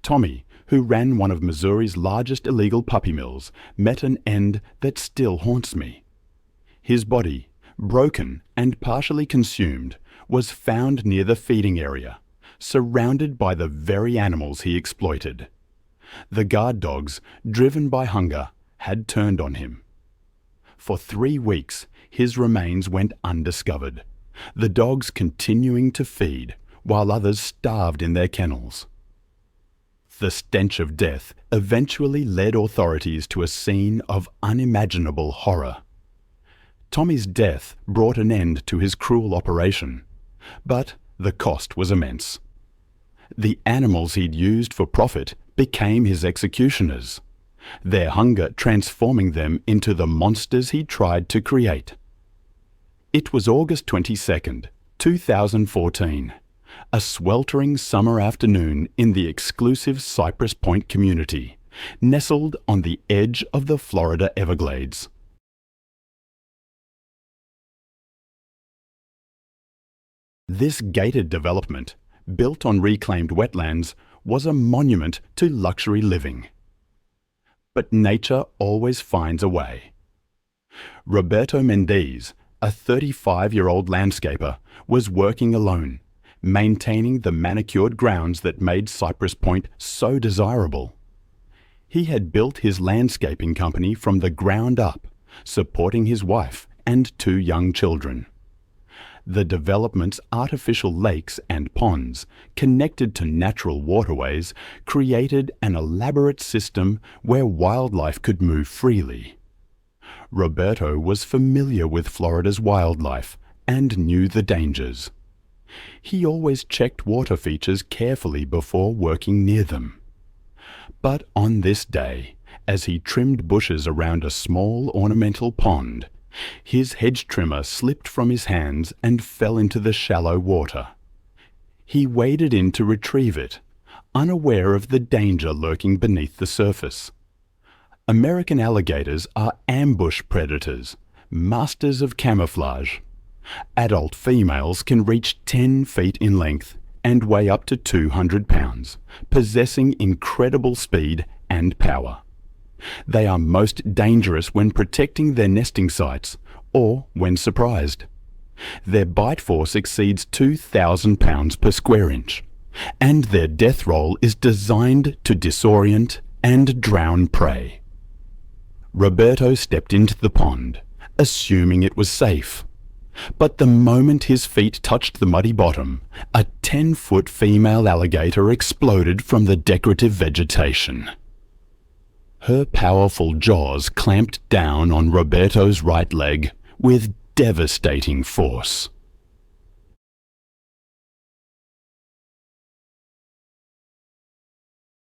Tommy, who ran one of Missouri's largest illegal puppy mills, met an end that still haunts me. His body, broken and partially consumed, was found near the feeding area, surrounded by the very animals he exploited. The guard dogs, driven by hunger, had turned on him. For 3 weeks, his remains went undiscovered, the dogs continuing to feed while others starved in their kennels. The stench of death eventually led authorities to a scene of unimaginable horror. Tommy's death brought an end to his cruel operation, but the cost was immense. The animals he'd used for profit became his executioners, their hunger transforming them into the monsters he tried to create. It was August 22nd, 2014, a sweltering summer afternoon in the exclusive Cypress Point community, nestled on the edge of the Florida Everglades. This gated development, built on reclaimed wetlands, was a monument to luxury living. But nature always finds a way. Roberto Mendez, a 35-year-old landscaper, was working alone, maintaining the manicured grounds that made Cypress Point so desirable. He had built his landscaping company from the ground up, supporting his wife and 2 young children. The development's artificial lakes and ponds, connected to natural waterways, created an elaborate system where wildlife could move freely. Roberto was familiar with Florida's wildlife and knew the dangers. He always checked water features carefully before working near them. But on this day, as he trimmed bushes around a small ornamental pond, His hedge trimmer slipped from his hands and fell into the shallow water. He waded in to retrieve it, unaware of the danger lurking beneath the surface. American alligators are ambush predators, masters of camouflage. Adult females can reach 10 feet in length and weigh up to 200 pounds, possessing incredible speed and power. They are most dangerous when protecting their nesting sites or when surprised. Their bite force exceeds 2,000 pounds per square inch, and their death roll is designed to disorient and drown prey. Roberto stepped into the pond, assuming it was safe. But the moment his feet touched the muddy bottom, a 10-foot female alligator exploded from the decorative vegetation. Her powerful jaws clamped down on Roberto's right leg with devastating force.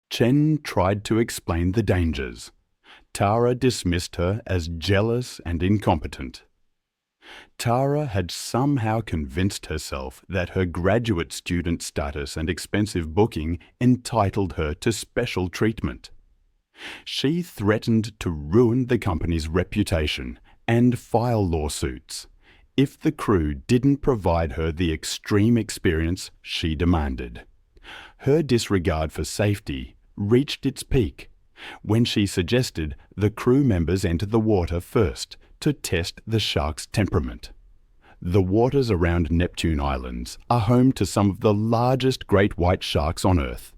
Chen tried to explain the dangers. Tara dismissed her as jealous and incompetent. Tara had somehow convinced herself that her graduate student status and expensive booking entitled her to special treatment. She threatened to ruin the company's reputation and file lawsuits if the crew didn't provide her the extreme experience she demanded. Her disregard for safety reached its peak when she suggested the crew members enter the water first to test the shark's temperament. The waters around Neptune Islands are home to some of the largest great white sharks on Earth,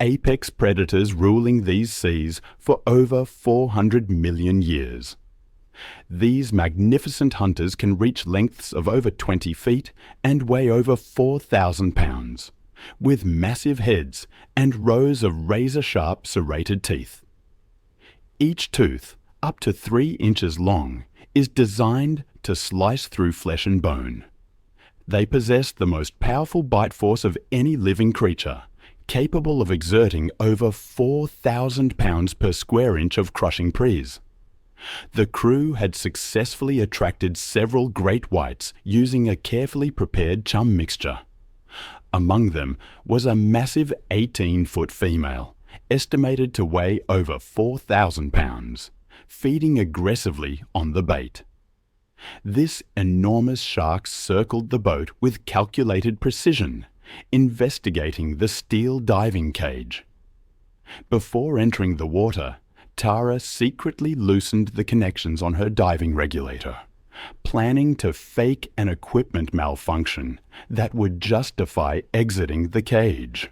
apex predators ruling these seas for over 400 million years. These magnificent hunters can reach lengths of over 20 feet and weigh over 4,000 pounds, with massive heads and rows of razor-sharp serrated teeth. Each tooth, up to 3 inches long, is designed to slice through flesh and bone. They possess the most powerful bite force of any living creature, capable of exerting over 4,000 pounds per square inch of crushing prise. The crew had successfully attracted several great whites using a carefully prepared chum mixture. Among them was a massive 18-foot female, estimated to weigh over 4,000 pounds, feeding aggressively on the bait. This enormous shark circled the boat with calculated precision, investigating the steel diving cage. Before entering the water, Tara secretly loosened the connections on her diving regulator, planning to fake an equipment malfunction that would justify exiting the cage.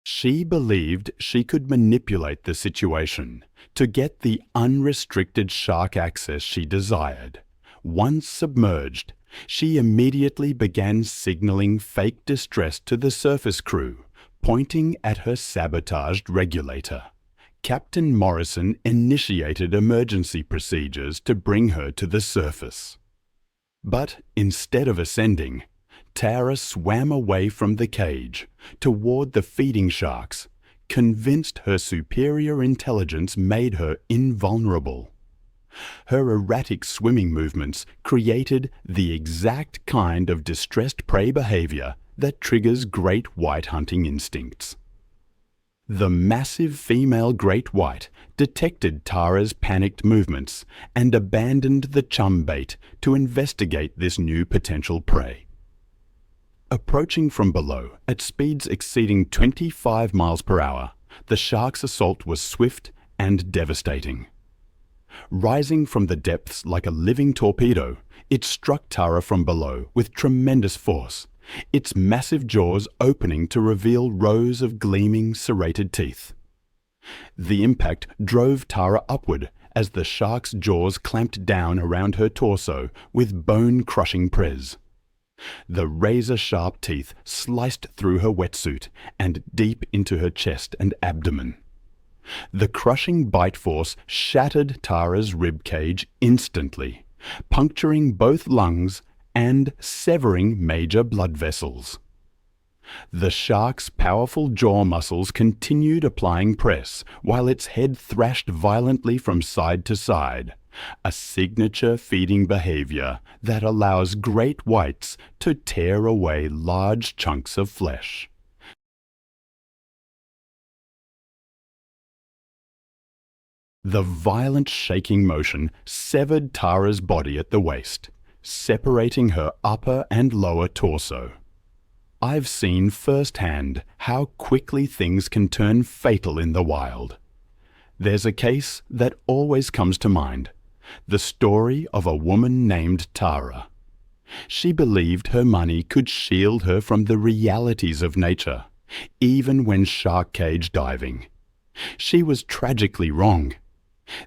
She believed she could manipulate the situation to get the unrestricted shark access she desired. Once submerged, she immediately began signaling fake distress to the surface crew, pointing at her sabotaged regulator. Captain Morrison initiated emergency procedures to bring her to the surface. But instead of ascending, Tara swam away from the cage toward the feeding sharks, convinced her superior intelligence made her invulnerable. Her erratic swimming movements created the exact kind of distressed prey behavior that triggers great white hunting instincts. The massive female great white detected Tara's panicked movements and abandoned the chum bait to investigate this new potential prey. Approaching from below at speeds exceeding 25 miles per hour, the shark's assault was swift and devastating. Rising from the depths like a living torpedo, it struck Tara from below with tremendous force, its massive jaws opening to reveal rows of gleaming serrated teeth. The impact drove Tara upward as the shark's jaws clamped down around her torso with bone-crushing press. The razor-sharp teeth sliced through her wetsuit and deep into her chest and abdomen. The crushing bite force shattered Tara's rib cage instantly, puncturing both lungs and severing major blood vessels. The shark's powerful jaw muscles continued applying press while its head thrashed violently from side to side, a signature feeding behavior that allows great whites to tear away large chunks of flesh. The violent shaking motion severed Tara's body at the waist, separating her upper and lower torso. I've seen firsthand how quickly things can turn fatal in the wild. There's a case that always comes to mind, the story of a woman named Tara. She believed her money could shield her from the realities of nature, even when shark cage diving. She was tragically wrong.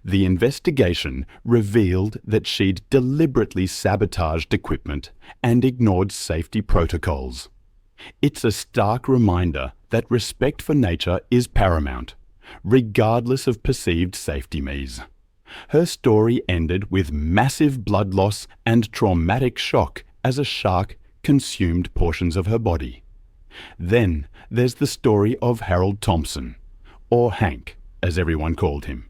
The investigation revealed that she'd deliberately sabotaged equipment and ignored safety protocols. It's a stark reminder that respect for nature is paramount, regardless of perceived safety measures. Her story ended with massive blood loss and traumatic shock as a shark consumed portions of her body. Then there's the story of Harold Thompson, or Hank, as everyone called him.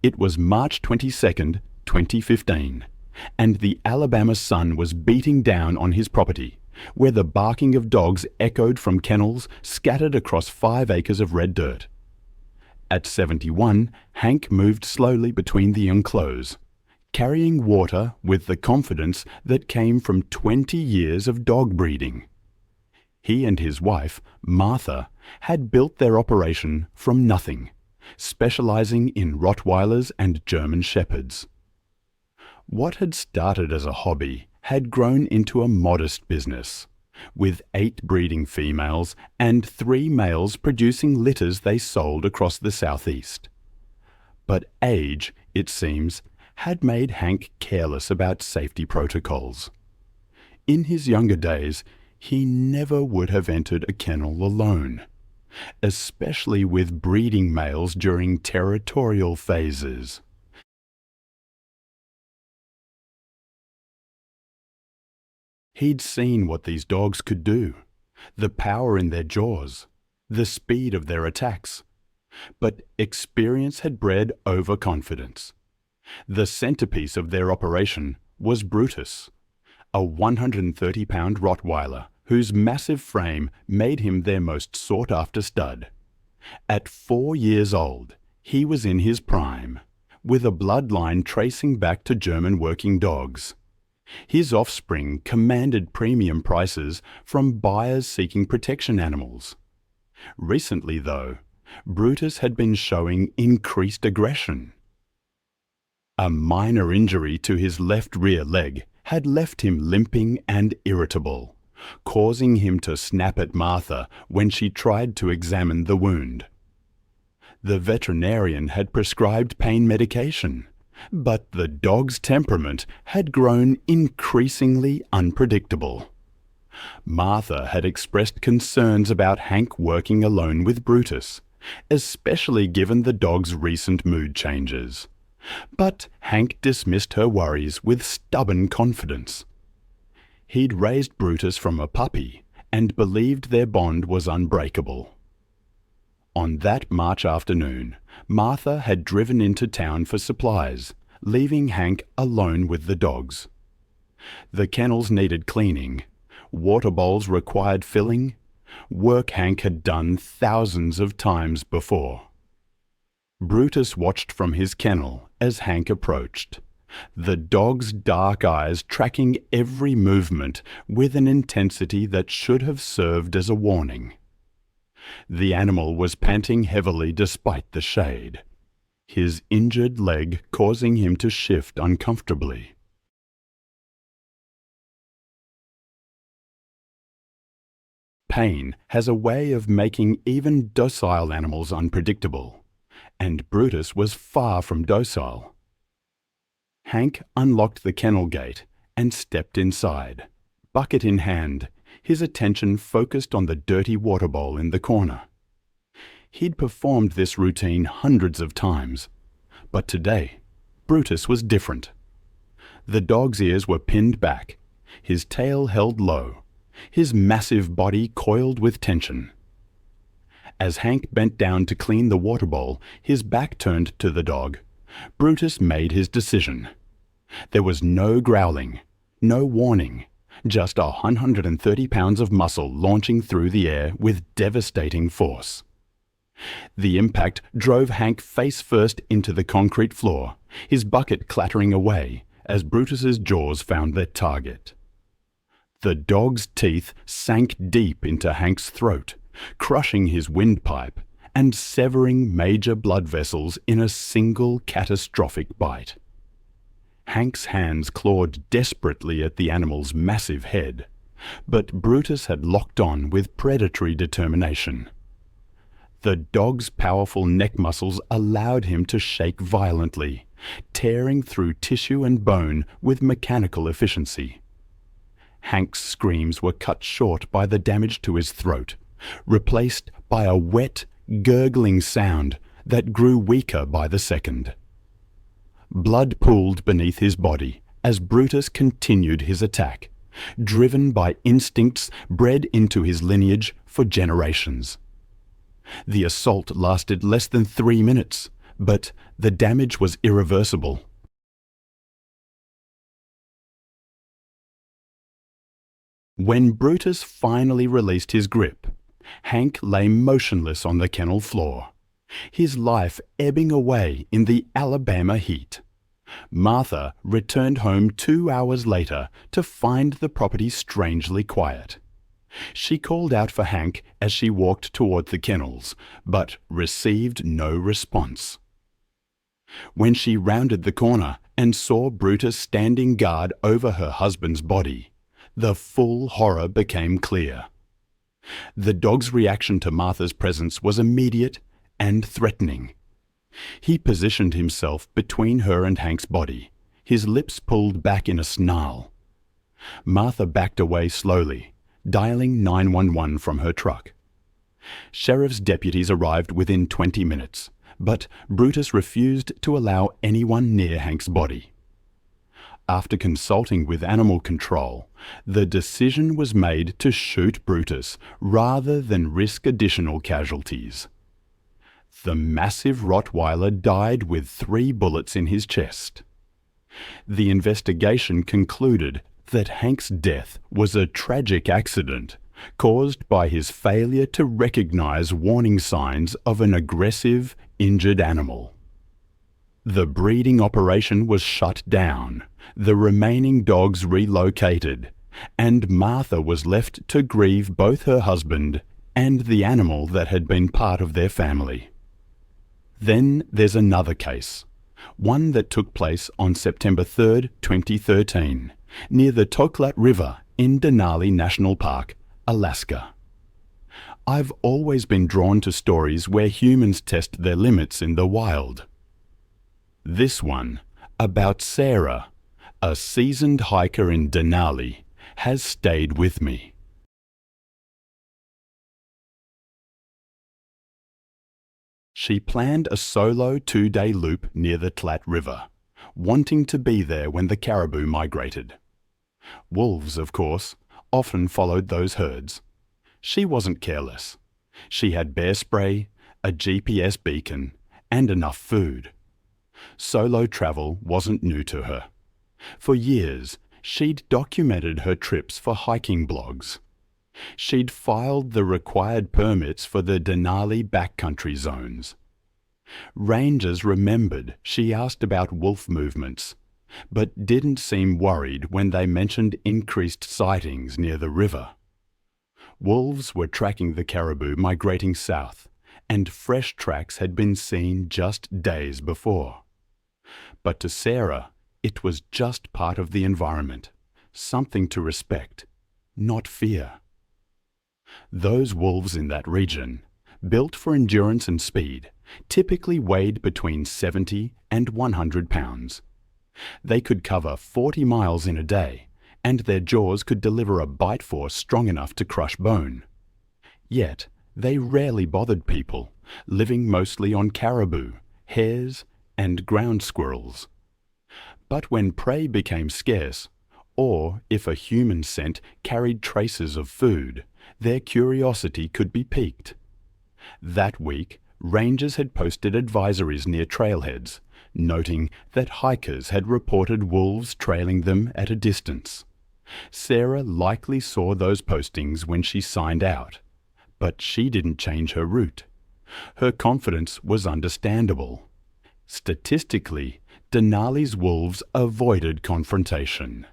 It was March 22nd, 2015, and the Alabama sun was beating down on his property, where the barking of dogs echoed from kennels scattered across 5 acres of red dirt. At 71, Hank moved slowly between the enclose, carrying water with the confidence that came from 20 years of dog breeding. He and his wife, Martha, had built their operation from nothing, specializing in Rottweilers and German Shepherds. What had started as a hobby had grown into a modest business, with 8 breeding females and 3 males producing litters they sold across the southeast. But age, it seems, had made Hank careless about safety protocols. In his younger days, he never would have entered a kennel alone, especially with breeding males during territorial phases. He'd seen what these dogs could do, the power in their jaws, the speed of their attacks. But experience had bred overconfidence. The centerpiece of their operation was Brutus, a 130-pound Rottweiler whose massive frame made him their most sought-after stud. At 4 years old, he was in his prime, with a bloodline tracing back to German working dogs. His offspring commanded premium prices from buyers seeking protection animals. Recently, though, Brutus had been showing increased aggression. A minor injury to his left rear leg had left him limping and irritable, causing him to snap at Martha when she tried to examine the wound. The veterinarian had prescribed pain medication, but the dog's temperament had grown increasingly unpredictable. Martha had expressed concerns about Hank working alone with Brutus, especially given the dog's recent mood changes. But Hank dismissed her worries with stubborn confidence. He'd raised Brutus from a puppy and believed their bond was unbreakable. On that March afternoon, Martha had driven into town for supplies, leaving Hank alone with the dogs. The kennels needed cleaning, water bowls required filling, work Hank had done thousands of times before. Brutus watched from his kennel as Hank approached, the dog's dark eyes tracking every movement with an intensity that should have served as a warning. The animal was panting heavily despite the shade, his injured leg causing him to shift uncomfortably. Pain has a way of making even docile animals unpredictable, and Brutus was far from docile. Hank unlocked the kennel gate and stepped inside, bucket in hand, his attention focused on the dirty water bowl in the corner. He'd performed this routine hundreds of times, but today, Brutus was different. The dog's ears were pinned back, his tail held low, his massive body coiled with tension. As Hank bent down to clean the water bowl, his back turned to the dog. Brutus made his decision. There was no growling, no warning, just 130 pounds of muscle launching through the air with devastating force. The impact drove Hank face first into the concrete floor, his bucket clattering away as Brutus's jaws found their target. The dog's teeth sank deep into Hank's throat, crushing his windpipe and severing major blood vessels in a single catastrophic bite. Hank's hands clawed desperately at the animal's massive head, but Brutus had locked on with predatory determination. The dog's powerful neck muscles allowed him to shake violently, tearing through tissue and bone with mechanical efficiency. Hank's screams were cut short by the damage to his throat, replaced by a wet, gurgling sound that grew weaker by the second. Blood pooled beneath his body as Brutus continued his attack, driven by instincts bred into his lineage for generations. The assault lasted less than 3 minutes, but the damage was irreversible. When Brutus finally released his grip, Hank lay motionless on the kennel floor, his life ebbing away in the Alabama heat. Martha returned home 2 hours later to find the property strangely quiet. She called out for Hank as she walked toward the kennels, but received no response. When she rounded the corner and saw Brutus standing guard over her husband's body, the full horror became clear. The dog's reaction to Martha's presence was immediate and threatening. He positioned himself between her and Hank's body, his lips pulled back in a snarl. Martha backed away slowly, dialing 911 from her truck. Sheriff's deputies arrived within 20 minutes, but Brutus refused to allow anyone near Hank's body. After consulting with animal control, the decision was made to shoot Brutus rather than risk additional casualties. The massive Rottweiler died with 3 bullets in his chest. The investigation concluded that Hank's death was a tragic accident caused by his failure to recognize warning signs of an aggressive, injured animal. The breeding operation was shut down, the remaining dogs relocated, and Martha was left to grieve both her husband and the animal that had been part of their family. Then there's another case, one that took place on September 3, 2013, near the Toklat River in Denali National Park, Alaska. I've always been drawn to stories where humans test their limits in the wild. This one, about Sarah, a seasoned hiker in Denali, has stayed with me. She planned a solo 2-day loop near the Tlat River, wanting to be there when the caribou migrated. Wolves, of course, often followed those herds. She wasn't careless. She had bear spray, a GPS beacon, and enough food. Solo travel wasn't new to her. For years, she'd documented her trips for hiking blogs. She'd filed the required permits for the Denali backcountry zones. Rangers remembered she asked about wolf movements, but didn't seem worried when they mentioned increased sightings near the river. Wolves were tracking the caribou migrating south, and fresh tracks had been seen just days before. But to Sarah, it was just part of the environment, something to respect, not fear. Those wolves in that region, built for endurance and speed, typically weighed between 70 and 100 pounds. They could cover 40 miles in a day, and their jaws could deliver a bite force strong enough to crush bone. Yet, they rarely bothered people, living mostly on caribou, hares, and ground squirrels. But when prey became scarce, or if a human scent carried traces of food, their curiosity could be piqued. That week, rangers had posted advisories near trailheads, noting that hikers had reported wolves trailing them at a distance. Sarah likely saw those postings when she signed out, but she didn't change her route. Her confidence was understandable. Statistically, Denali's wolves avoided confrontation.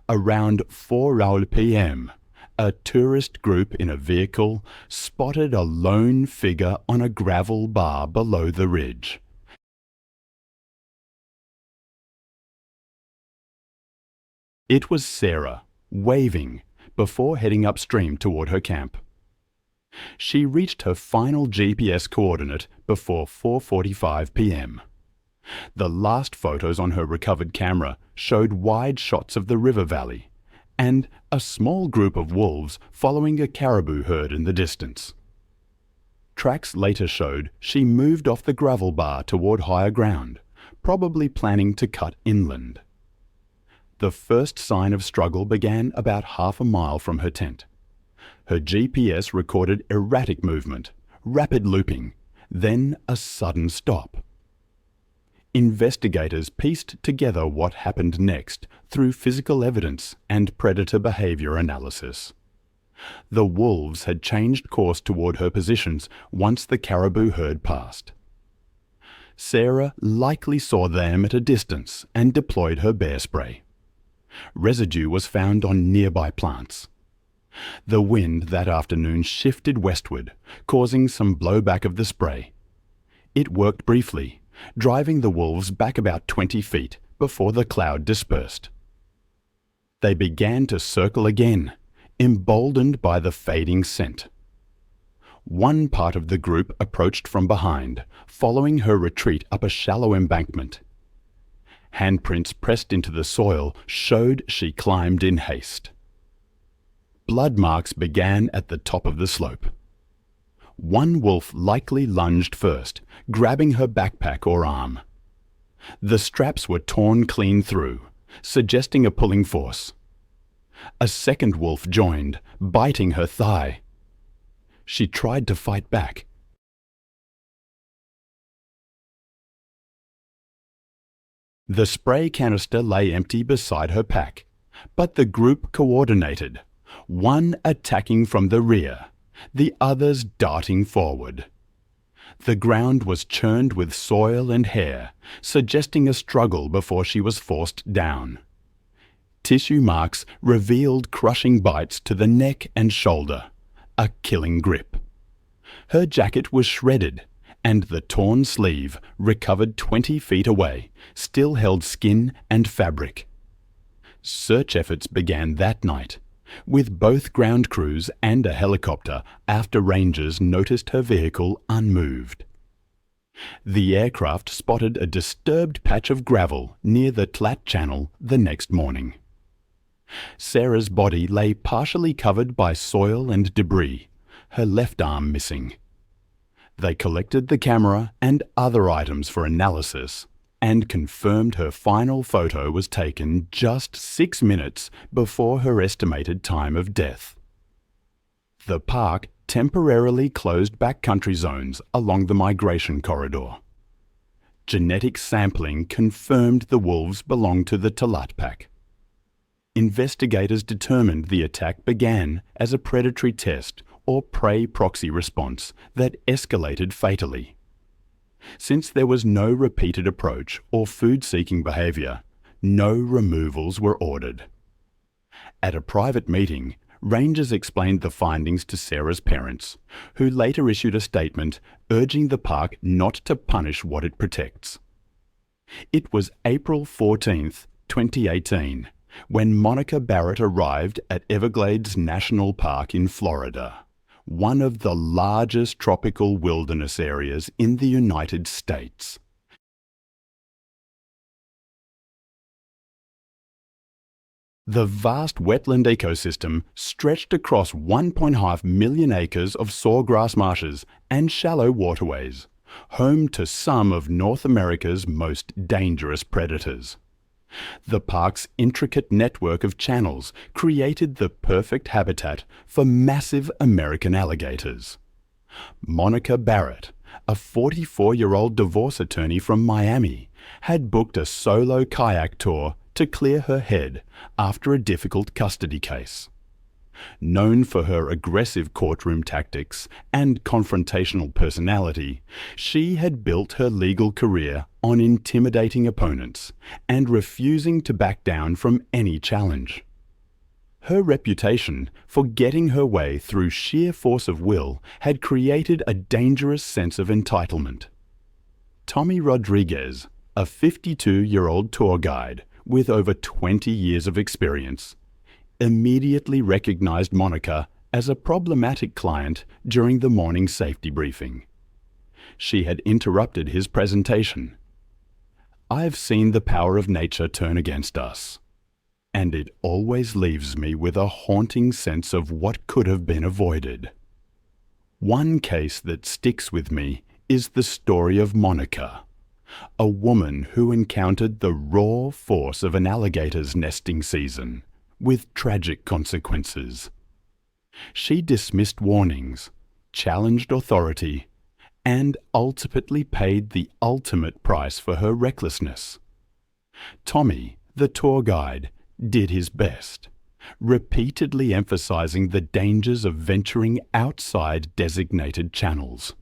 Around 4 p.m., a tourist group in a vehicle spotted a lone figure on a gravel bar below the ridge. It was Sarah, waving, before heading upstream toward her camp. She reached her final GPS coordinate before 4:45 p.m. The last photos on her recovered camera showed wide shots of the river valley and a small group of wolves following a caribou herd in the distance. Tracks later showed she moved off the gravel bar toward higher ground, probably planning to cut inland. The first sign of struggle began about half a mile from her tent. Her GPS recorded erratic movement, rapid looping, then a sudden stop. Investigators pieced together what happened next through physical evidence and predator behavior analysis. The wolves had changed course toward her positions once the caribou herd passed. Sarah likely saw them at a distance and deployed her bear spray. Residue was found on nearby plants. The wind that afternoon shifted westward, causing some blowback of the spray. It worked briefly, driving the wolves back about 20 feet before the cloud dispersed. They began to circle again, emboldened by the fading scent. One part of the group approached from behind, following her retreat up a shallow embankment. Handprints pressed into the soil showed she climbed in haste. Blood marks began at the top of the slope. One wolf likely lunged first, grabbing her backpack or arm. The straps were torn clean through, suggesting a pulling force. A second wolf joined, biting her thigh. She tried to fight back. The spray canister lay empty beside her pack, but the group coordinated, one attacking from the rear, the others darting forward. The ground was churned with soil and hair, suggesting a struggle before she was forced down. Tissue marks revealed crushing bites to the neck and shoulder, a killing grip. Her jacket was shredded, and the torn sleeve, recovered 20 feet away, still held skin and fabric. Search efforts began that night, with both ground crews and a helicopter after rangers noticed her vehicle unmoved. The aircraft spotted a disturbed patch of gravel near the Tlat Channel the next morning. Sarah's body lay partially covered by soil and debris, her left arm missing. They collected the camera and other items for analysis and confirmed her final photo was taken just 6 minutes before her estimated time of death. The park temporarily closed backcountry zones along the migration corridor. Genetic sampling confirmed the wolves belonged to the Talat pack. Investigators determined the attack began as a predatory test or prey proxy response that escalated fatally. Since there was no repeated approach or food-seeking behavior, no removals were ordered. At a private meeting, rangers explained the findings to Sarah's parents, who later issued a statement urging the park not to punish what it protects. It was April 14, 2018, when Monica Barrett arrived at Everglades National Park in Florida, one of the largest tropical wilderness areas in the United States. The vast wetland ecosystem stretched across 1.5 million acres of sawgrass marshes and shallow waterways, home to some of North America's most dangerous predators. The park's intricate network of channels created the perfect habitat for massive American alligators. Monica Barrett, a 44-year-old divorce attorney from Miami, had booked a solo kayak tour to clear her head after a difficult custody case. Known for her aggressive courtroom tactics and confrontational personality, she had built her legal career on intimidating opponents and refusing to back down from any challenge. Her reputation for getting her way through sheer force of will had created a dangerous sense of entitlement. Tommy Rodriguez, a 52-year-old tour guide with over 20 years of experience, immediately recognized Monica as a problematic client during the morning safety briefing. She had interrupted his presentation. "I've seen the power of nature turn against us, and it always leaves me with a haunting sense of what could have been avoided. One case that sticks with me is the story of Monica, a woman who encountered the raw force of an alligator's nesting season, with tragic consequences. She dismissed warnings, challenged authority, and ultimately paid the ultimate price for her recklessness. Tommy, the tour guide, did his best, repeatedly emphasizing the dangers of venturing outside designated channels.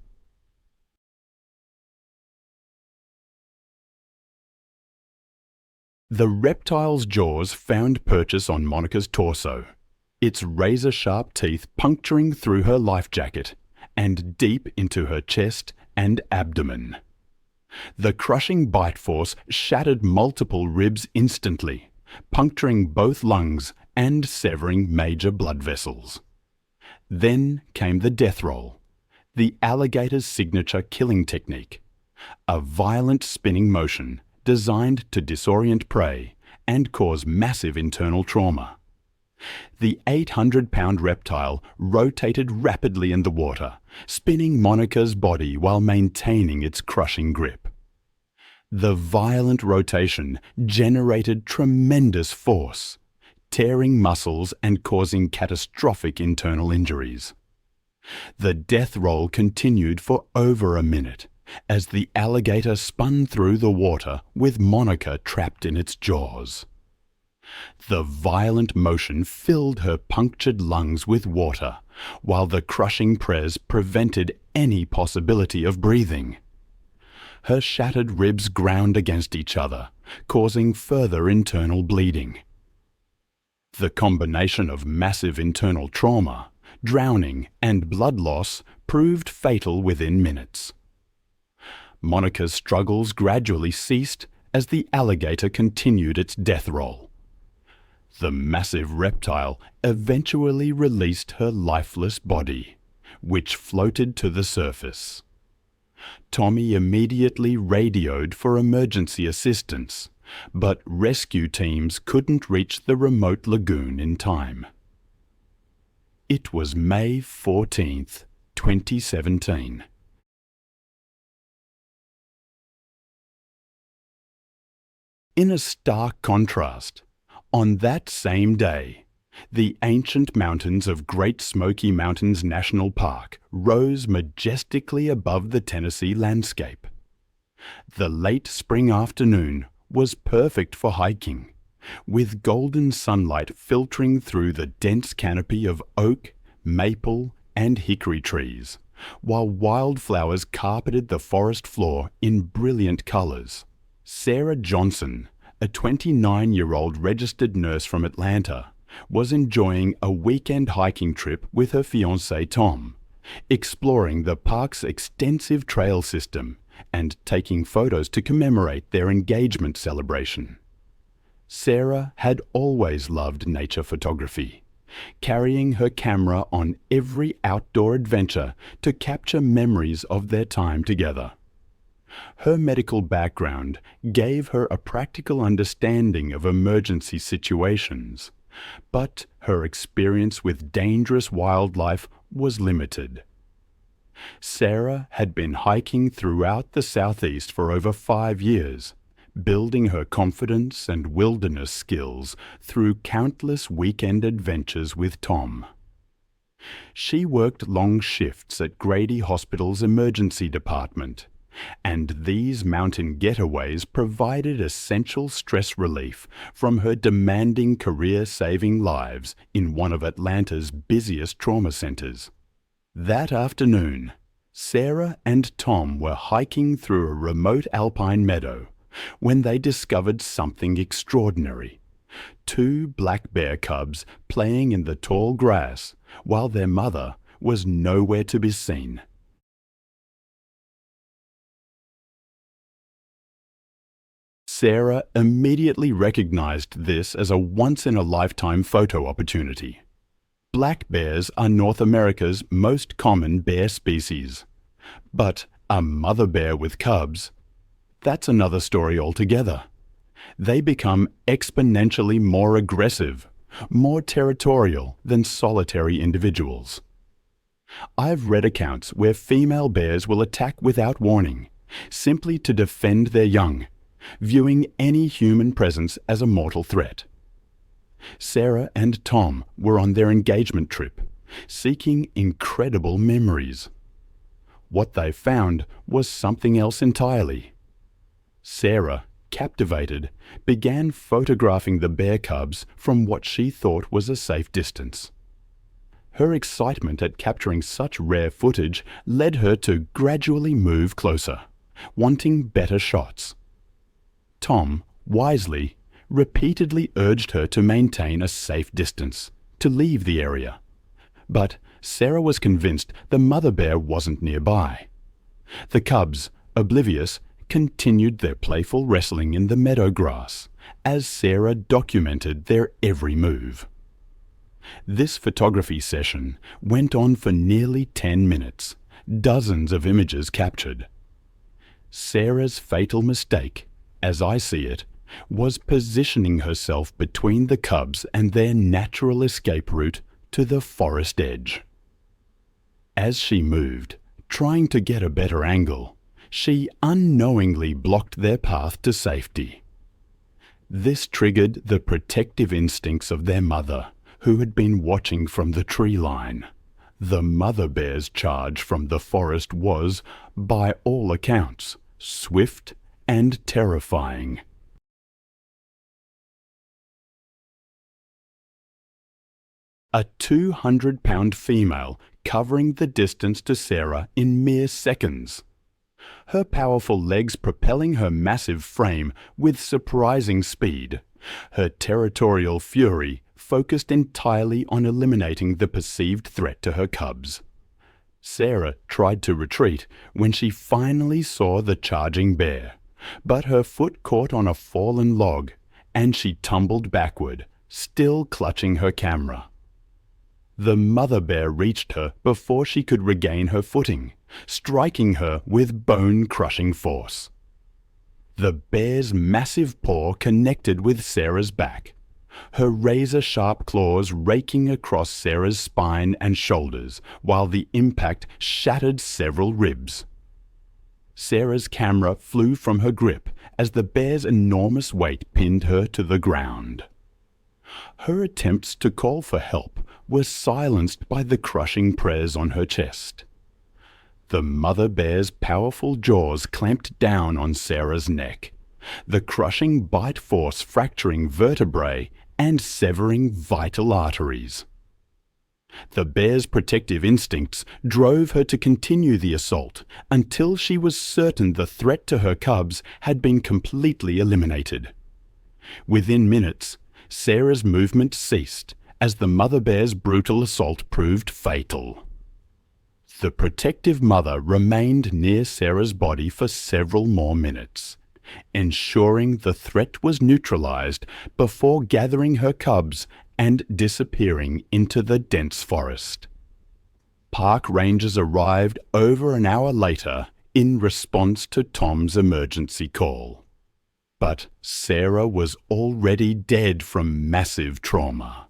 The reptile's jaws found purchase on Monica's torso, its razor-sharp teeth puncturing through her life jacket and deep into her chest and abdomen. The crushing bite force shattered multiple ribs instantly, puncturing both lungs and severing major blood vessels. Then came the death roll, the alligator's signature killing technique, a violent spinning motion designed to disorient prey and cause massive internal trauma. The 800-pound reptile rotated rapidly in the water, spinning Monica's body while maintaining its crushing grip. The violent rotation generated tremendous force, tearing muscles and causing catastrophic internal injuries. The death roll continued for over a minute, as the alligator spun through the water with Monica trapped in its jaws. The violent motion filled her punctured lungs with water, while the crushing press prevented any possibility of breathing. Her shattered ribs ground against each other, causing further internal bleeding. The combination of massive internal trauma, drowning, and blood loss proved fatal within minutes. Monica's struggles gradually ceased as the alligator continued its death roll. The massive reptile eventually released her lifeless body, which floated to the surface. Tommy immediately radioed for emergency assistance, but rescue teams couldn't reach the remote lagoon in time. It was May 14th, 2017. In a stark contrast, on that same day, the ancient mountains of Great Smoky Mountains National Park rose majestically above the Tennessee landscape. The late spring afternoon was perfect for hiking, with golden sunlight filtering through the dense canopy of oak, maple, and hickory trees, while wildflowers carpeted the forest floor in brilliant colors. Sarah Johnson, a 29-year-old registered nurse from Atlanta, was enjoying a weekend hiking trip with her fiancé Tom, exploring the park's extensive trail system and taking photos to commemorate their engagement celebration. Sarah had always loved nature photography, carrying her camera on every outdoor adventure to capture memories of their time together. Her medical background gave her a practical understanding of emergency situations, but her experience with dangerous wildlife was limited. Sarah had been hiking throughout the Southeast for over 5 years, building her confidence and wilderness skills through countless weekend adventures with Tom. She worked long shifts at Grady Hospital's emergency department, and these mountain getaways provided essential stress relief from her demanding career saving lives in one of Atlanta's busiest trauma centers. That afternoon, Sarah and Tom were hiking through a remote alpine meadow when they discovered something extraordinary. 2 black bear cubs playing in the tall grass while their mother was nowhere to be seen. Sarah immediately recognized this as a once-in-a-lifetime photo opportunity. Black bears are North America's most common bear species. But a mother bear with cubs, that's another story altogether. They become exponentially more aggressive, more territorial than solitary individuals. I've read accounts where female bears will attack without warning, simply to defend their young, viewing any human presence as a mortal threat. Sarah and Tom were on their engagement trip, seeking incredible memories. What they found was something else entirely. Sarah, captivated, began photographing the bear cubs from what she thought was a safe distance. Her excitement at capturing such rare footage led her to gradually move closer, wanting better shots. Tom, wisely, repeatedly urged her to maintain a safe distance, to leave the area. But Sarah was convinced the mother bear wasn't nearby. The cubs, oblivious, continued their playful wrestling in the meadow grass as Sarah documented their every move. This photography session went on for nearly 10 minutes, dozens of images captured. Sarah's fatal mistake, as I see it, was positioning herself between the cubs and their natural escape route to the forest edge. As she moved, trying to get a better angle, she unknowingly blocked their path to safety. This triggered the protective instincts of their mother, who had been watching from the tree line. The mother bear's charge from the forest was, by all accounts, swift and terrifying. A 200-pound female covering the distance to Sarah in mere seconds. Her powerful legs propelling her massive frame with surprising speed. Her territorial fury focused entirely on eliminating the perceived threat to her cubs. Sarah tried to retreat when she finally saw the charging bear, but her foot caught on a fallen log and she tumbled backward, still clutching her camera. The mother bear reached her before she could regain her footing, striking her with bone-crushing force. The bear's massive paw connected with Sarah's back, her razor-sharp claws raking across Sarah's spine and shoulders, while the impact shattered several ribs. Sarah's camera flew from her grip as the bear's enormous weight pinned her to the ground. Her attempts to call for help were silenced by the crushing press on her chest. The mother bear's powerful jaws clamped down on Sarah's neck, the crushing bite force fracturing vertebrae and severing vital arteries. The bear's protective instincts drove her to continue the assault until she was certain the threat to her cubs had been completely eliminated. Within minutes, Sarah's movement ceased as the mother bear's brutal assault proved fatal. The protective mother remained near Sarah's body for several more minutes, ensuring the threat was neutralized before gathering her cubs and disappearing into the dense forest. Park rangers arrived over an hour later in response to Tom's emergency call. But Sarah was already dead from massive trauma.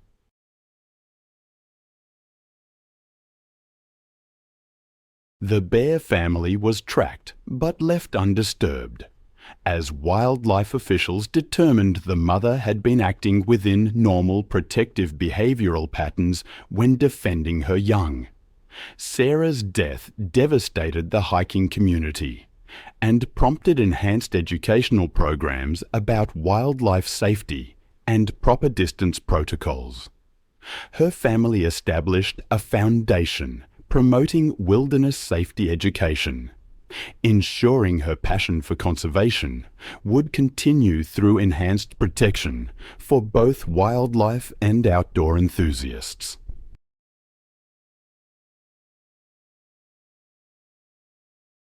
The bear family was tracked but left undisturbed. as wildlife officials determined the mother had been acting within normal protective behavioral patterns when defending her young. Sarah's death devastated the hiking community and prompted enhanced educational programs about wildlife safety and proper distance protocols. Her family established a foundation promoting wilderness safety education, ensuring her passion for conservation would continue through enhanced protection for both wildlife and outdoor enthusiasts.